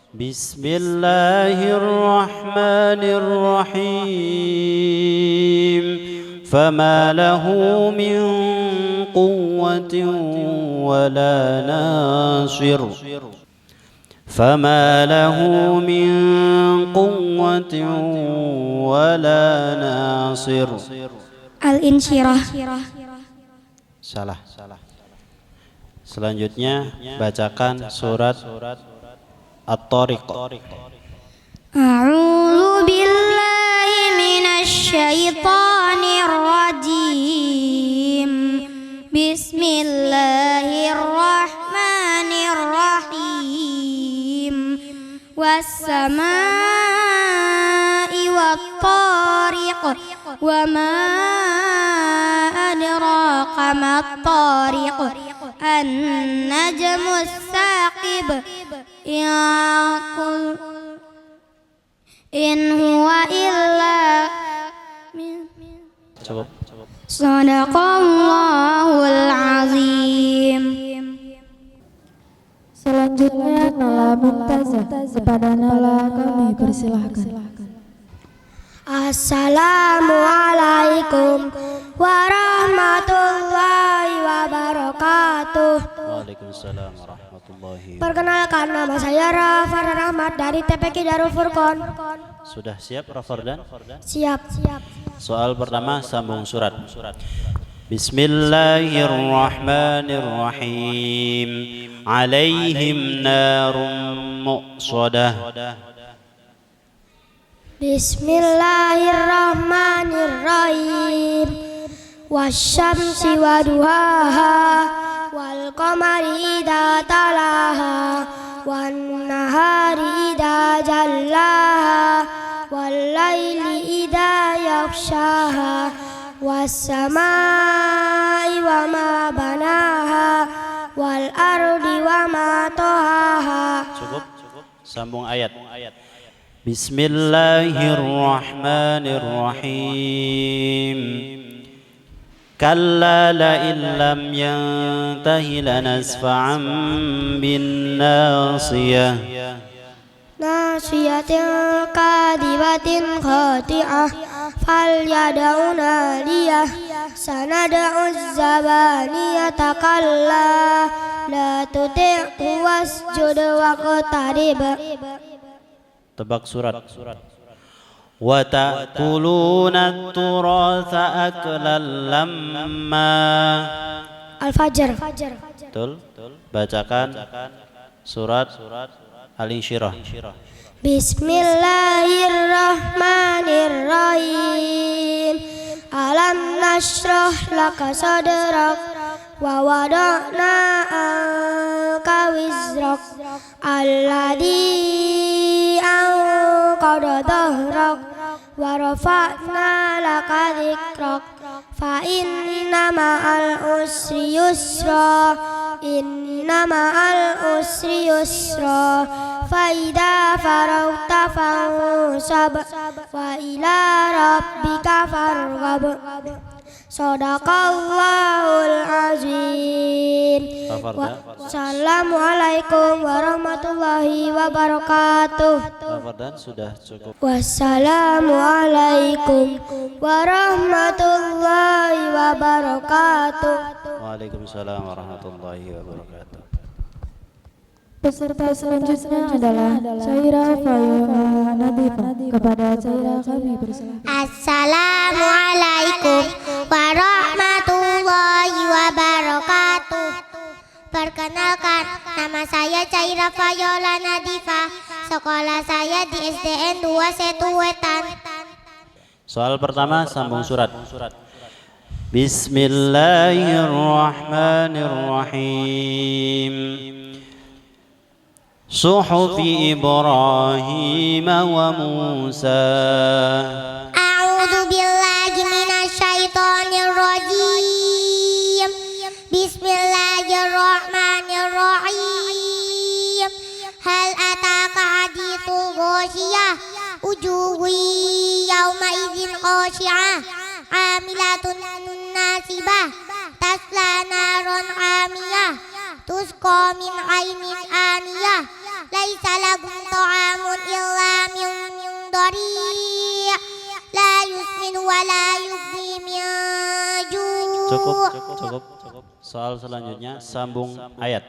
Bismillahirrahmanirrahim. Fama lahu min quwwatin wala nasir. Fama lahu min quwwatin wala nasir. Al-Insyirah. Salah. Selanjutnya bacakan surat At-Tariq. A'udzu billahi minasy syaithanir rajim. Bismillahirrahmanirrahim. Was-samaa'i wat-tariq wa ma adraka mat-tariq an-najmus saqib in huwa illa Cukup. Sadaqallahul azim. Selanjutnya Nala Mumtazah. Kepada Nala kami persilahkan. Assalamualaikum warahmatullahi wabarakatuh. Waalaikumsalam warahmatullahi. Perkenalkan, nama saya Rafardan Ahmad dari TPQ Darul Furqon. Sudah siap Rafardan? Siap. Soal pertama sambung surat. Bismillahirrahmanirrahim. Alaihim narum muqsadah. Bismillahirrahmanirrahim. Wasyamsi waduhaha wal qamari idza talaha wan nahari idza jallaha wal laili idza yaghshaha was samai wa ma banaha wal ardi wa ma tahaha. Cukup. Sambung ayat. Bismillahirrahmanirrahim. Kalla la illam yantahi lanasfa'an bin nasiyah. Nasiyatin kadibatin khati'ah falyad'u nadiyah sanad'u zabaniyata kalla la tuti'hu wasjud waqtarib. Tebak surat. Wa ta'kuluna turatha aklan lamma. Al-Fajr. Betul. Bacakan surat Al-Insyirah. Bismillahirrahmanirrahim. Alam nashrah laka sadrak wa wada'na anka wizrak alladhi anqadha dhahrak wa rafa'na laka dhikrak fa inna ma'al usri yusra inna ma'al usri yusra fa idza faragta fansab wa ila rabbika farghab. Sadaqallahul azim. Wassalamualaikum warahmatullahi wabarakatuh. Ramadan sudah cukup. Wassalamualaikum warahmatullahi wabarakatuh. Waalaikumsalam warahmatullahi wabarakatuh. Peserta selanjutnya adalah Syairah Fayoha Nadifah. Kepada Syairah kami persilakan. Assalamualaikum warahmatullahi wabarakatuh. Perkenalkan, nama saya Syairah Fayoha Nadifah. Sekolah saya di SDN 2 Setuwetan. Soal pertama sambung surat. Bismillahirrahmanirrahim. Suhufi Ibrahim wa Musa. A'udzu billahi minasyaitonir rajim. Bismillahirrahmanirrahim. Hal ataka haditsul ghasyiyah wujuhun yawma idzin khashi'ah amilatun nasibah tasla naron hamiyah tusqa min ainin aniyah laisa lahum ta'amun illa min dari' la yusmin wa la yughni min ju'. Cukup. Soal selanjutnya sambung ayat.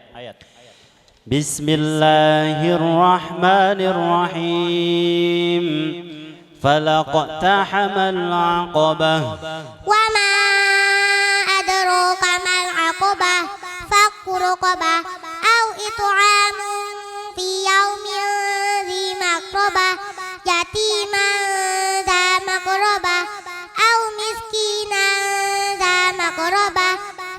Bismillahirrahmanirrahim. Falaqtahamal 'aqabah. Wa ma adraka mal 'aqabah fakku raqabah au it'amun fi yaumin dzi maqrabah yatiman dza maqrabah au miskinan dza maqrabah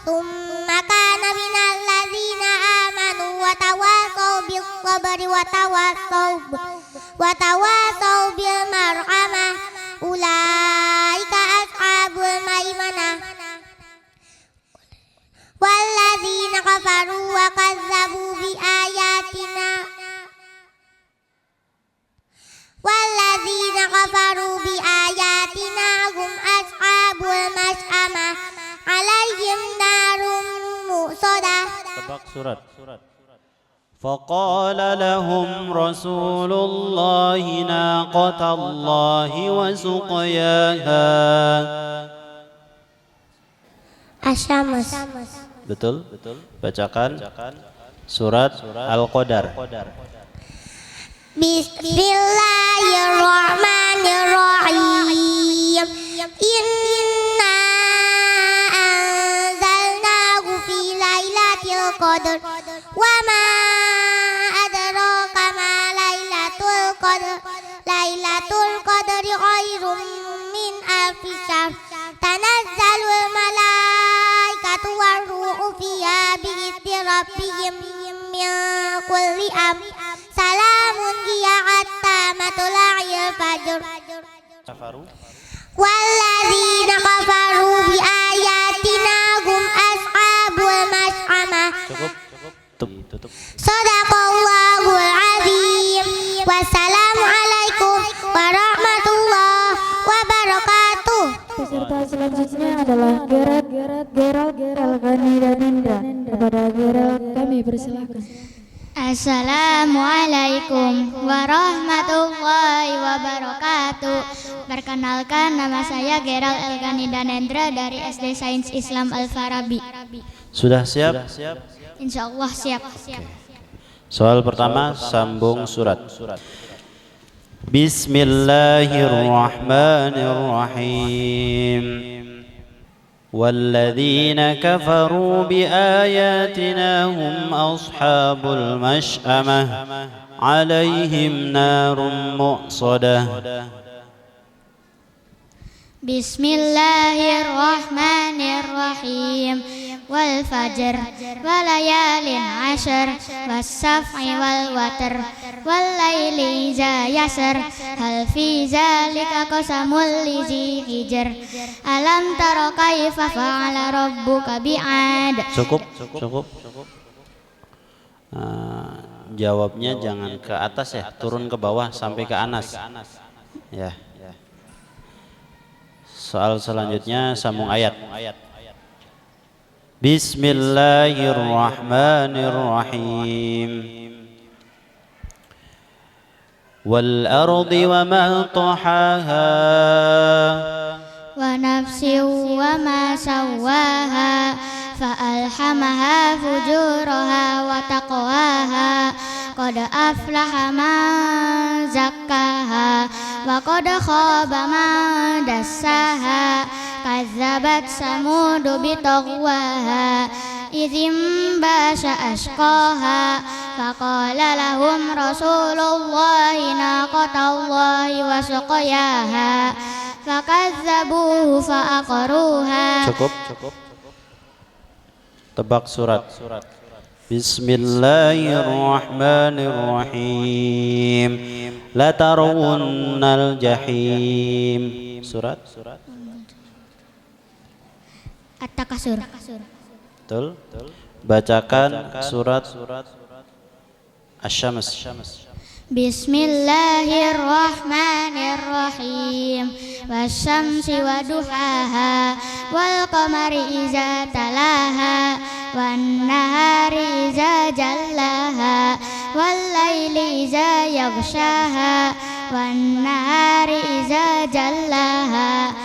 thumma kana minal ladzina amanu wa tawassaw bis sabri wa tawassaw bil marhamah ulaika ashabul maimanah. Walladzina kafaru wa kazzabu bi ayatina hum ashabul mas'amah alaihim narum muqsadah. Tebak surat. Faqala lahum Rasulullahi naqatallahi wa suqyaha. Asyamas. Betul? Bacakan surat Al-Qadar. Bismillahirrahmanirrahim. Inna anzalnahu fi lailatul qadr. Wa ma adraka ma lailatul qadr. Lailatul qadri khairum min alfi syahr. Tanazzalul malaikatu war-ruhu fiha bi'izni rabbihim min kulli amr. Salamun hiya hatta matla'il fajr. Walladzina kafaru bi ayatina hum ashabul mas'amah. Tutup. Shadaqallahul azim. Wassalamualaikum warahmatullahi wabarakatuh. Peserta selanjutnya adalah Gerald Elgani dan Indra. Kepada Gerald kami persilakan. Assalamualaikum warahmatullahi wabarakatuh. Perkenalkan, nama saya Gerald Elgani Danendra dari SD Sains Islam Al-Farabi. Sudah siap? Insyaallah siap. Soal pertama sambung surat. Bismillahirrahmanirrahim. Walladzina kafaru biayatina hum ashabul mash'amah alaihim narum muqsadah. Bismillahirrahmanirrahim. Wal fajr walayalin ashar was-saf'i wal watr wal laili iza yasr hal fi zalika qasamul lizi hijr alam tara kaifa fa'ala rabbuka bi'ad. Cukup. Jawabnya jangan ke atas turun ke bawah sampai ke Anas. Ya. Soal selanjutnya sambung ayat. Bismillahirrahmanirrahim. Wal ardi wa ma tahaha wa nafsin wa ma sawwaha fa alhamaha fujuraha wa taqwaha qad aflaha man zakkaha wa qad khaba man dassaha kazzabat samud bitagwaha idzim basha ashqaha faqala lahum rasulullahi naqatallahi wa suqyaha fakazzabuhu fa'aqaruha. Cukup. Tebak surat. Bismillahirrahmanirrahim. La tarawunnal jahim. Surat At-Takasur. Betul. Bacakan surat Asy-Syams. Bismillahirrahmanirrahim. Wasyamsi waduhaha wal qamari iza talaha wan nahari iza jallaha wal laili iza yaghshaha wan nahari iza jallaha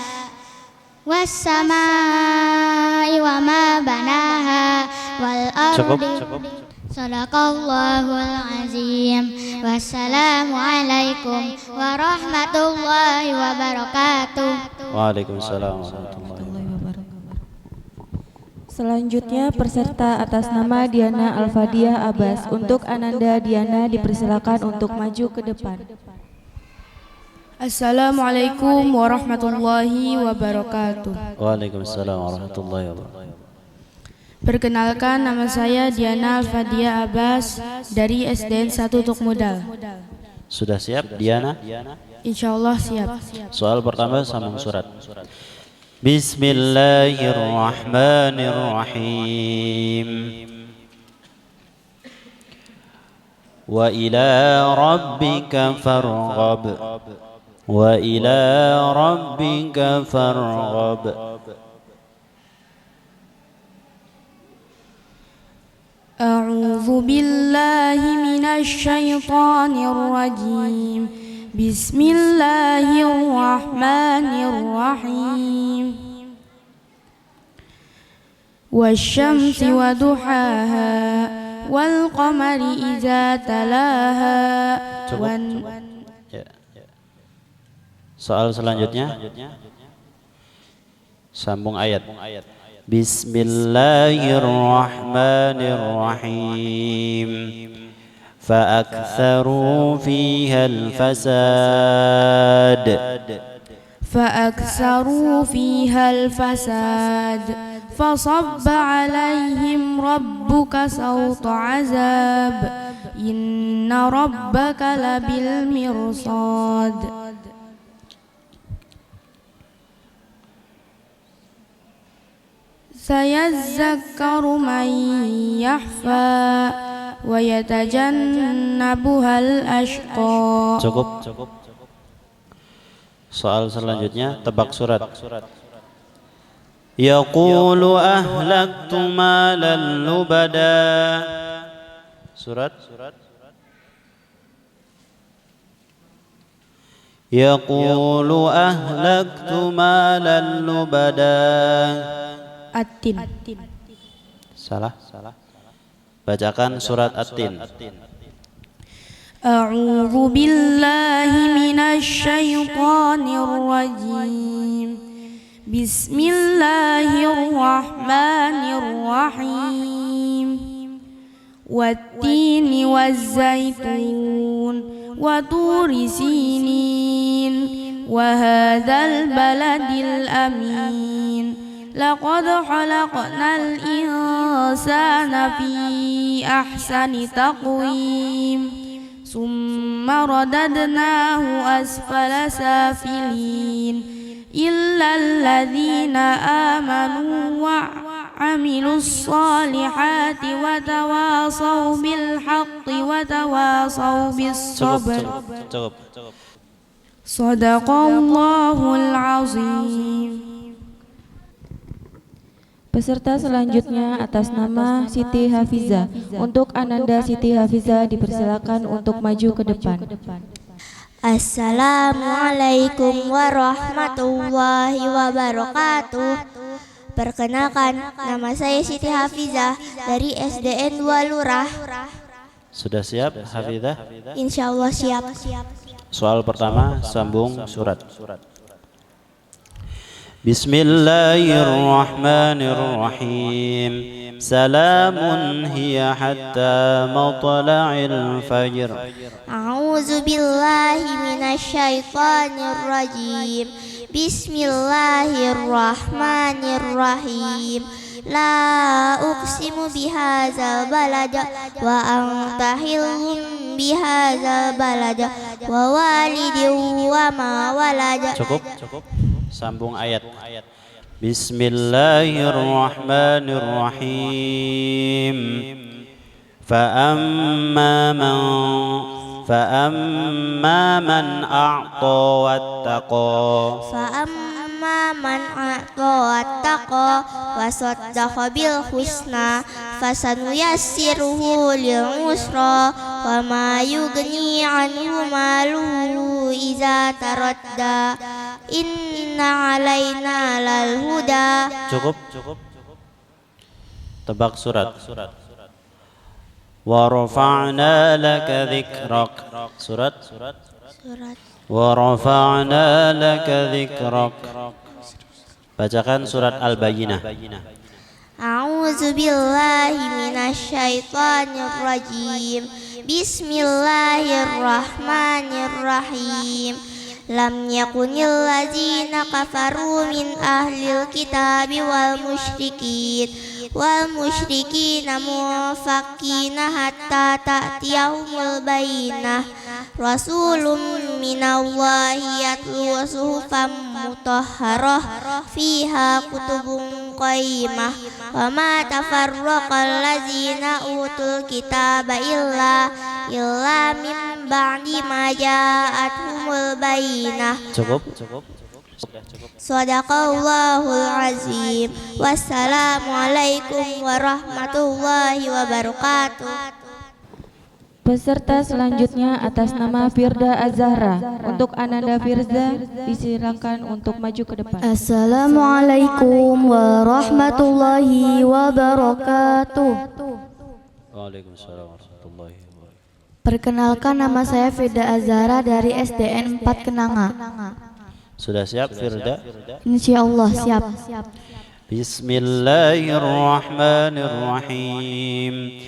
was samai wa ma banaha wal ardi. Sadaqallahul azim. Wassalamualaikum warahmatullahi wabarakatuh. Waalaikumsalam warahmatullahi wabarakatuh. Selanjutnya peserta atas nama Diana Al-Fadiah Abbas. Untuk Ananda Diana dipersilakan untuk maju ke depan. Assalamualaikum warahmatullahi wabarakatuh. Waalaikumsalam warahmatullahi wabarakatuh. Perkenalkan, nama saya Diana Al-Fadiah Abbas dari SDN 1 Tukmudal. Sudah siap Diana? Insyaallah siap. Soal pertama sambung surat. Bismillahirrahmanirrahim. Wa ila rabbika farghab. Wa ila rabbika farghab. A'udzu billahi minasy syaithanir rajim. Bismillahirrahmanirrahim. Wasyamsi waduhaha wal qamari idza talaha. Soal selanjutnya sambung ayat. Bismillahirrahmanirrahim. Fa'aktsaru fiha al-fasad. فأكثروا فيها الفساد فصب عليهم ربك سوط عذاب إن ربك لبالمرصاد. سيذكر من يخفى ويتجنبها الأشقى. Cukup. Soal selanjutnya tebak surat. Yaqulu ahlaktu malan lubada. Surat. Yaqulu ahlaktu malan lubada. At-Tin. Salah. Bacakan surat At-Tin. A'udzu billahi minasy syaithanir rajim. Bismillahirrahmanirrahim. Wat-tini waz-zaitun wa turi sinin wa hadzal baladil amin. Laqad khalaqnal insana fi ahsani taqwim. Summa radadnahu asfala safilin illa alladhina amanu wa amilus salihati wa tawasaw bil haqqi wa tawasaw bis sabr. Cukup. Sadaqallahul azim. Peserta selanjutnya atas nama Siti Hafiza. Untuk Ananda Siti Hafiza dipersilakan untuk maju ke depan. Assalamualaikum warahmatullahi wabarakatuh. Perkenalkan, nama saya Siti Hafizah dari SDN 2 Lurah. Sudah siap Hafizah? Insya Allah siap. Soal pertama, sambung surat. Bismillahirrahmanirrahim. Salamun hiya hatta matla'il fajr. A'udzu billahi minasyaitonir rajim. Bismillahirrahmanirrahim. La uqsimu bihadzal balad wa anta hillun bihadzal balad wa walidin wa ma walad. Cukup. Sambung ayat. Bismillahirrahmanirrahim. Fa'amma man a'ta wattaqa. Fa'amma man a'ta wattaqa wa saddaqa bil husna fasanuyassiruhu lil usra wa ma yughni anhu maluhu iza taradda inna alaina lal huda. Cukup. Tebak surat. Wa rafa'na laka dzikrak. Surat. Wa rafa'na laka dzikrak. Bacakan surat Al-Bayyinah. A'udzu billahi minasyaitonir rajim. Bismillahirrahmanirrahim. Lam yakunil ladzina kafaru min ahlil kitabi wal musyrikina mufakkina hatta ta'tiyahumul bayyinah. Rasulun minallahi yatlu suhufan mutahharah fiha kutubun qayyimah wa ma tafarraqal ladzina utul kitaba illa min ba'di ma ja'atuhumul bayyinah. Cukup. Shadaqallahul azim. Wassalamualaikum warahmatullahi wabarakatuh. Peserta selanjutnya atas nama Firda Az-Zahra. Untuk Ananda Firza disilakan untuk maju ke depan. Assalamualaikum warahmatullahi wabarakatuh. Waalaikumsalam warahmatullahi wabarakatuh. Perkenalkan, nama saya Firda Az-Zahra dari SDN 4 Kenanga. Sudah siap Firda? Insyaallah siap. Bismillahirrahmanirrahim.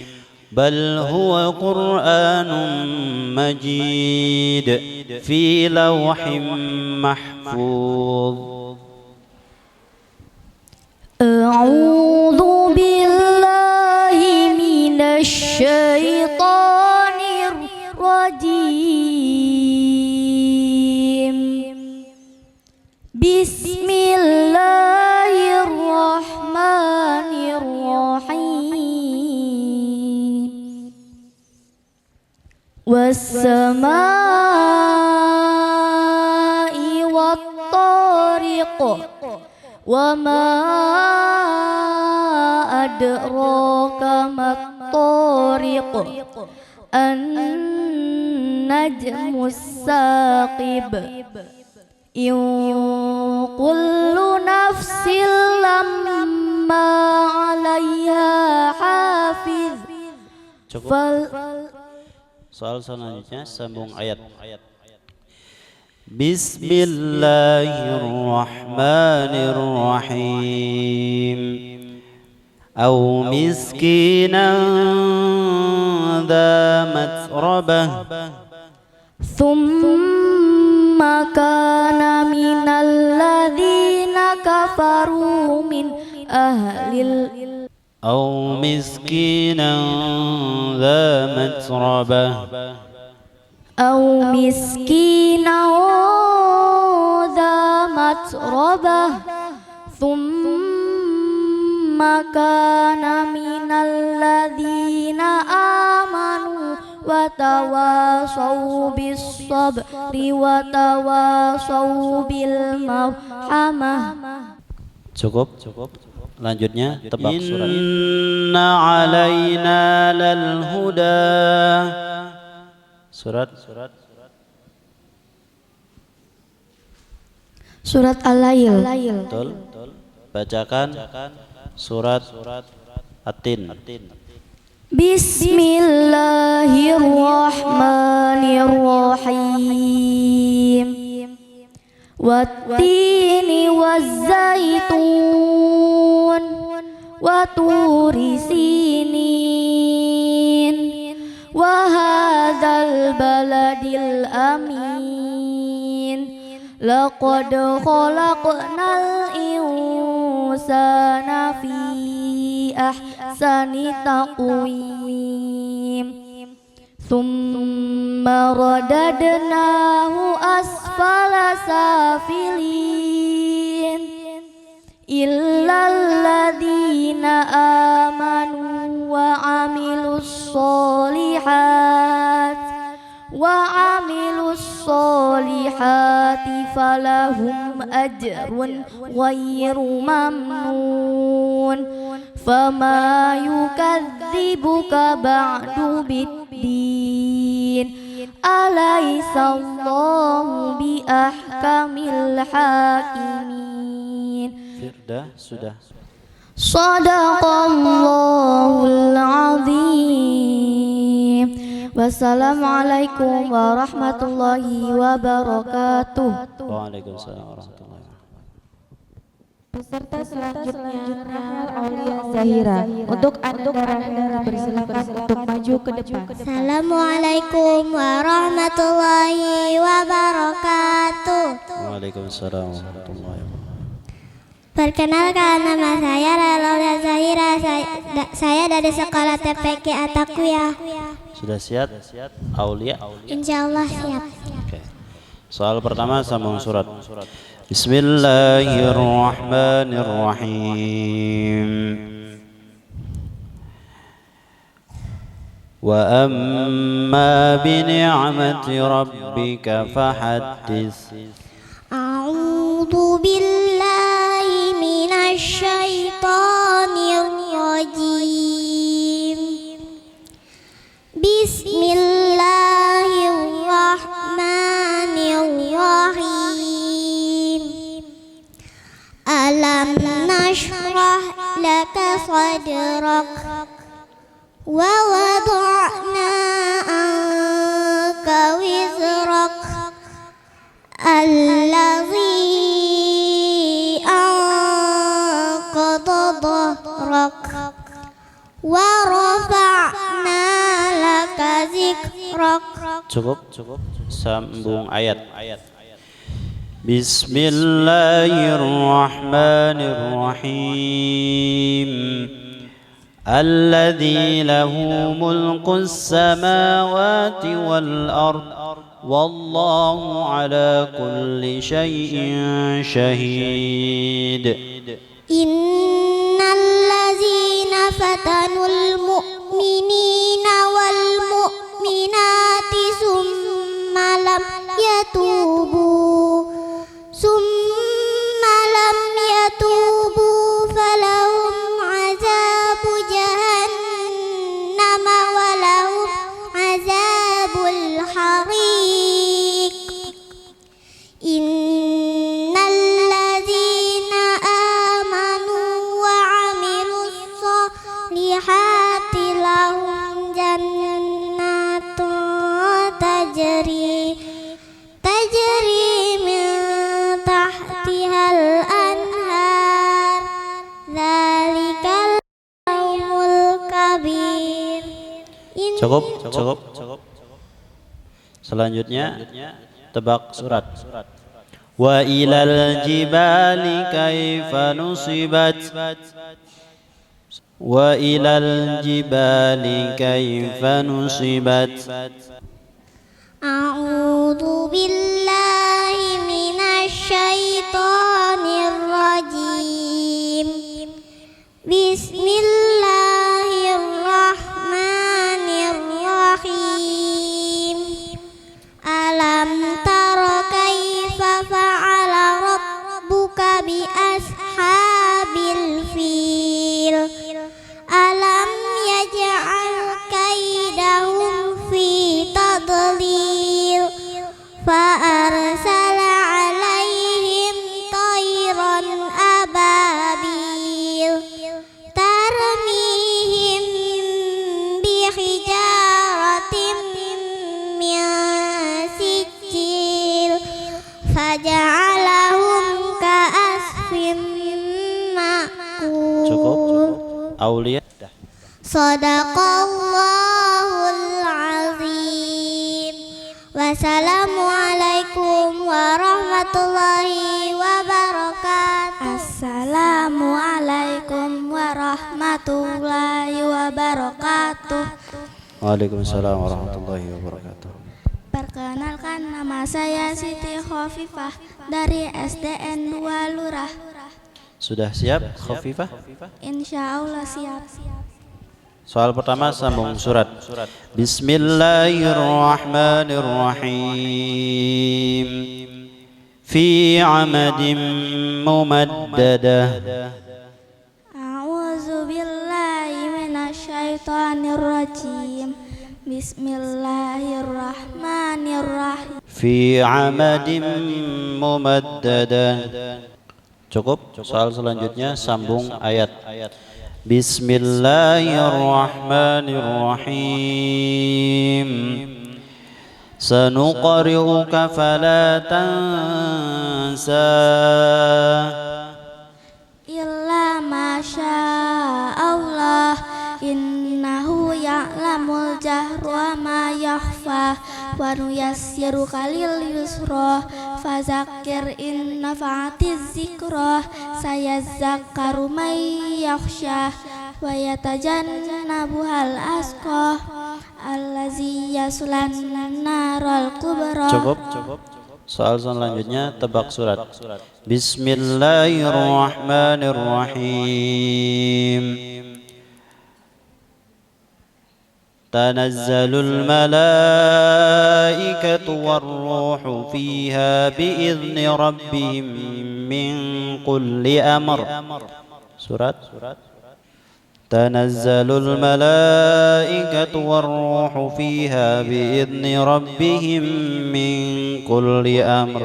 Bal huwa Qur'anun Majid fi lawhin mahfuz. A'udzu billahi minasy syaithanir rajim. Bismillahirrahmanirrahim. Was-samaa'i wat-tariq wa ma adraka mat-tariq an-najmus saqib. In kullu nafsin lamma 'alaiha hafiz. Cukup. Soal selanjutnya sambung ayat. Bismillahirrahmanirrahim. Au miskinan dha matrabah. Thumma kana minal ladzina kafaru min ahlil أو مسكينا ذا متربة. أو مسكينا ذا متربة ثم كان من الذين آمنوا وتواصوا بالصبر وتواصوا بالمرحمة. Cukup. Lanjutnya tebak surat. Inna alaina lal huda. Surat Al-Lail. Betul. Bacakan surat At-Tin. Bismillahirrahmanirrahim. Wattini wazzaitun wa turi sinin wa hadzal baladil amin. Laqad khalaqnal insana fi ahsani taqwim. Thumma radadnahu asfala safilin illal ladzina amanu wa amilus solihati falahum ajrun ghairu mamnun. Fama yukadzibuka ba'du biddin alaisallahu bi ahkamil hakimin. Sudah. Sadaqallahul azim. Wassalamualaikum warahmatullahi wabarakatuh. Waalaikumsalam warahmatullahi wabarakatuh. Peserta selanjutnya Rahel Aulia Zahira. Untuk Anda Rahel bersilakan untuk maju ke depan. Assalamualaikum warahmatullahi wabarakatuh. Waalaikumsalam warahmatullahi wabarakatuh. Perkenalkan, nama saya Rahel Aulia Zahira. Saya dari sekolah TPQ At-Taqwiyah. Sudah siap? Aulia? Insyaallah siap. Oke. Soal pertama sambung surat. Bismillahirrahmanirrahim. Wa amma bi ni'mati rabbika fahaddits. A'udzu billahi minasy syaithanir rajim. Bismillahirrahmanirrahim. Alam nashrah laka sadrak wa wada'na anka wizrak allazi anqadha dhahrak wa rafa'na laka zikrak. Cukup. Sambung ayat. Bismillahirrahmanirrahim. Alladzi lahu mulkus samawati wal ard wallahu ala kulli syai'in syahid. Innal ladzina fatanul mu'minina wal mu'minati summa lam yatubu falahum azabu jahannam walahum azabul hariq. Innal ladzina amanu wa amilus solihati lahum jannatun tajri min tahtihal anhar. Dzalikal yaumul kabir. Cukup. Selanjutnya tebak surat. Wa ilal jibali kaifa nusibat. Wa ilal jibali kaifa nusibat. A'udzu billahi minasy syaithanir rajim. Bismillahirrahmanirrahim. faja'alahum ka'asfin ma'kul. Cukup. Aulia. Sadaqallahul azim. Wassalamualaikum warahmatullahi wabarakatuh. Assalamualaikum warahmatullahi wabarakatuh. Waalaikumsalam warahmatullahi wabarakatuh. Perkenalkan, nama saya Siti Khofifah dari SDN 2 Lurah. Sudah siap Khofifah? Insya Allah siap. Soal pertama sambung surat. Bismillahirrahmanirrahim. Fi amadim mumaddadah. A'udzu billahi minasyaitonir rajim. Bismillahirrahmanirrahim. Fi amadim mumaddadah. Cukup. Soal selanjutnya sambung ayat. Bismillahirrahmanirrahim. Sanuqri'uka fala tansa Illa masya Allah, innahu ya'lamul jahra wa ma yakhfa, wa nuyassiruka lil yusra, fazakir in nafa'atiz zikra, sayazakkaru may yakhsha, wa yatajannabuhal asqa, allazi yaslan naral kubra. Cukup. Soal selanjutnya tebak surat. Bismillahirrahmanirrahim. Tanazzalul malaikatu warruhu fiha biizni rabbihim min kulli amr. Surat. Tanazzalul malaikatu warruhu fiha biizni rabbihim min kulli amr.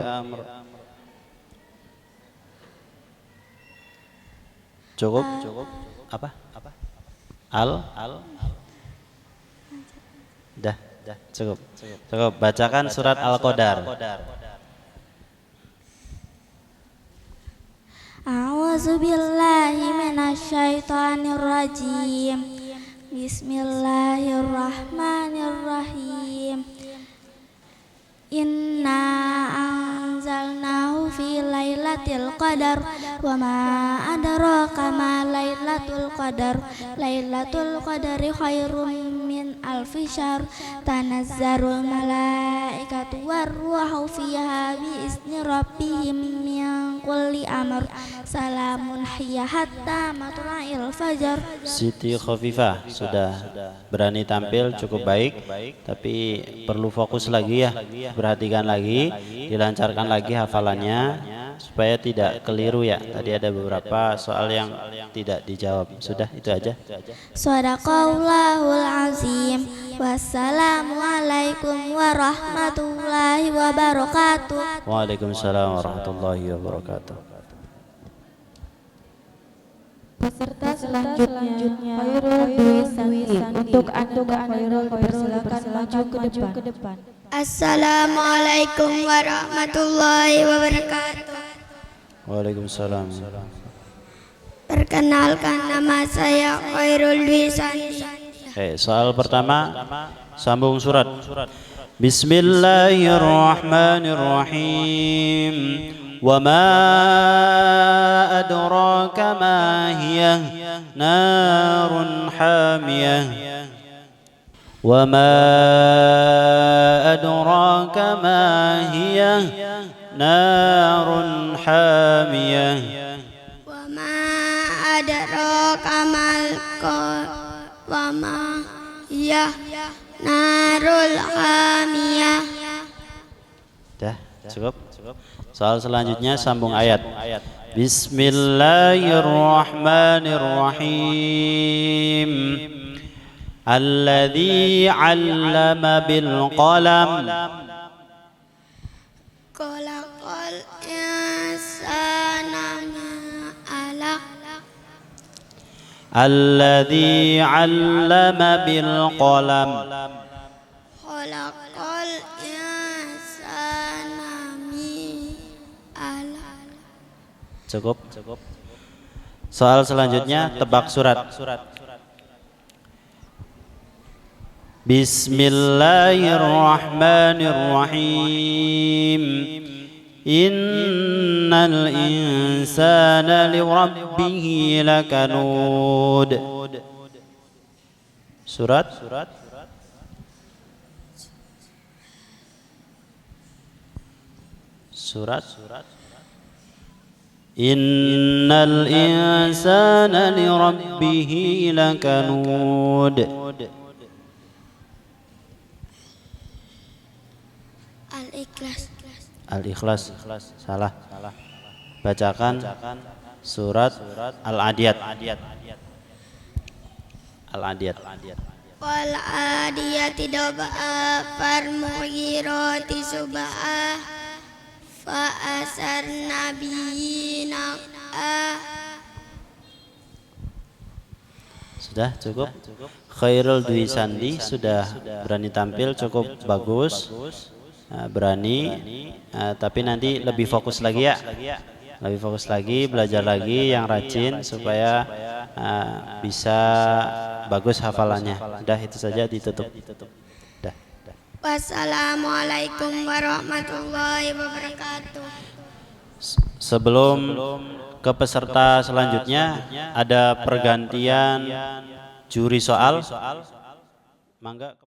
Cukup. Apa? Dah. Cukup. Bacakan surat Al-Qadar. A'udzu billahi minasyaitonir rajim. Bismillahirrahmanirrahim. Inna anzalnahu fi lailatul qadar wa ma adraka ma lailatul qadar. Lailatul qadari khairum min alfi syahr. Tanazzalul malaikatu warruhu fiha bi izni rabbihim min kulli amr. Salamun hiya hatta matla'il fajar. Siti Khofifah sudah berani tampil cukup baik, tapi perlu fokus lagi ya. Perhatikan lagi, dilancarkan lagi hafalannya supaya tidak keliru ya. Tadi ada beberapa soal yang tidak dijawab. Sudah itu aja. Shadaqallahul azim. Wassalamualaikum warahmatullahi wabarakatuh. Waalaikumsalam warahmatullahi wabarakatuh. Peserta selanjutnya Khairul Dwi Santi. Untuk Anda Khairul dipersilakan maju ke depan. Assalamualaikum warahmatullahi wabarakatuh. Waalaikumsalam. Perkenalkan, nama saya Khairul Dwi Santi. Soal pertama sambung surat. Bismillahirrahmanirrahim. Wa ma adraka ma hiya narun hamiyah. Wa ma adraka ma hiya narun hamiyah. Wa ma adraka mal wa ma hiya narul hamiyah. Dah, cukup. Soal selanjutnya sambung ayat. Bismillahirrahmanirrahim. Alladzi 'allama bil qalam. Khalaqal insana ma 'alaq. Alladzi 'allama bil qalam. Khalaqal insana Cukup. Soal selanjutnya tebak surat. Bismillahirrahmanirrahim. Innal insana lirabbihi lakanud. Surat Innal insana lirabbihi lakanud. Al-Ikhlas. Salah. Bacakan surat Al-Adiyat. Wal adiyati dobaa farmughirati subaa fa asarna bihi naq'a. Sudah cukup. Khairul Dwi Sandi sudah berani tampil, cukup bagus. Berani, tapi nanti lebih fokus lagi ya. Lebih fokus lagi, belajar lagi yang rajin supaya bisa bagus hafalannya. Udah itu saja, ditutup. Dah. Wassalamualaikum warahmatullahi wabarakatuh. Sebelum ke peserta selanjutnya ada pergantian juri soal. Mangga.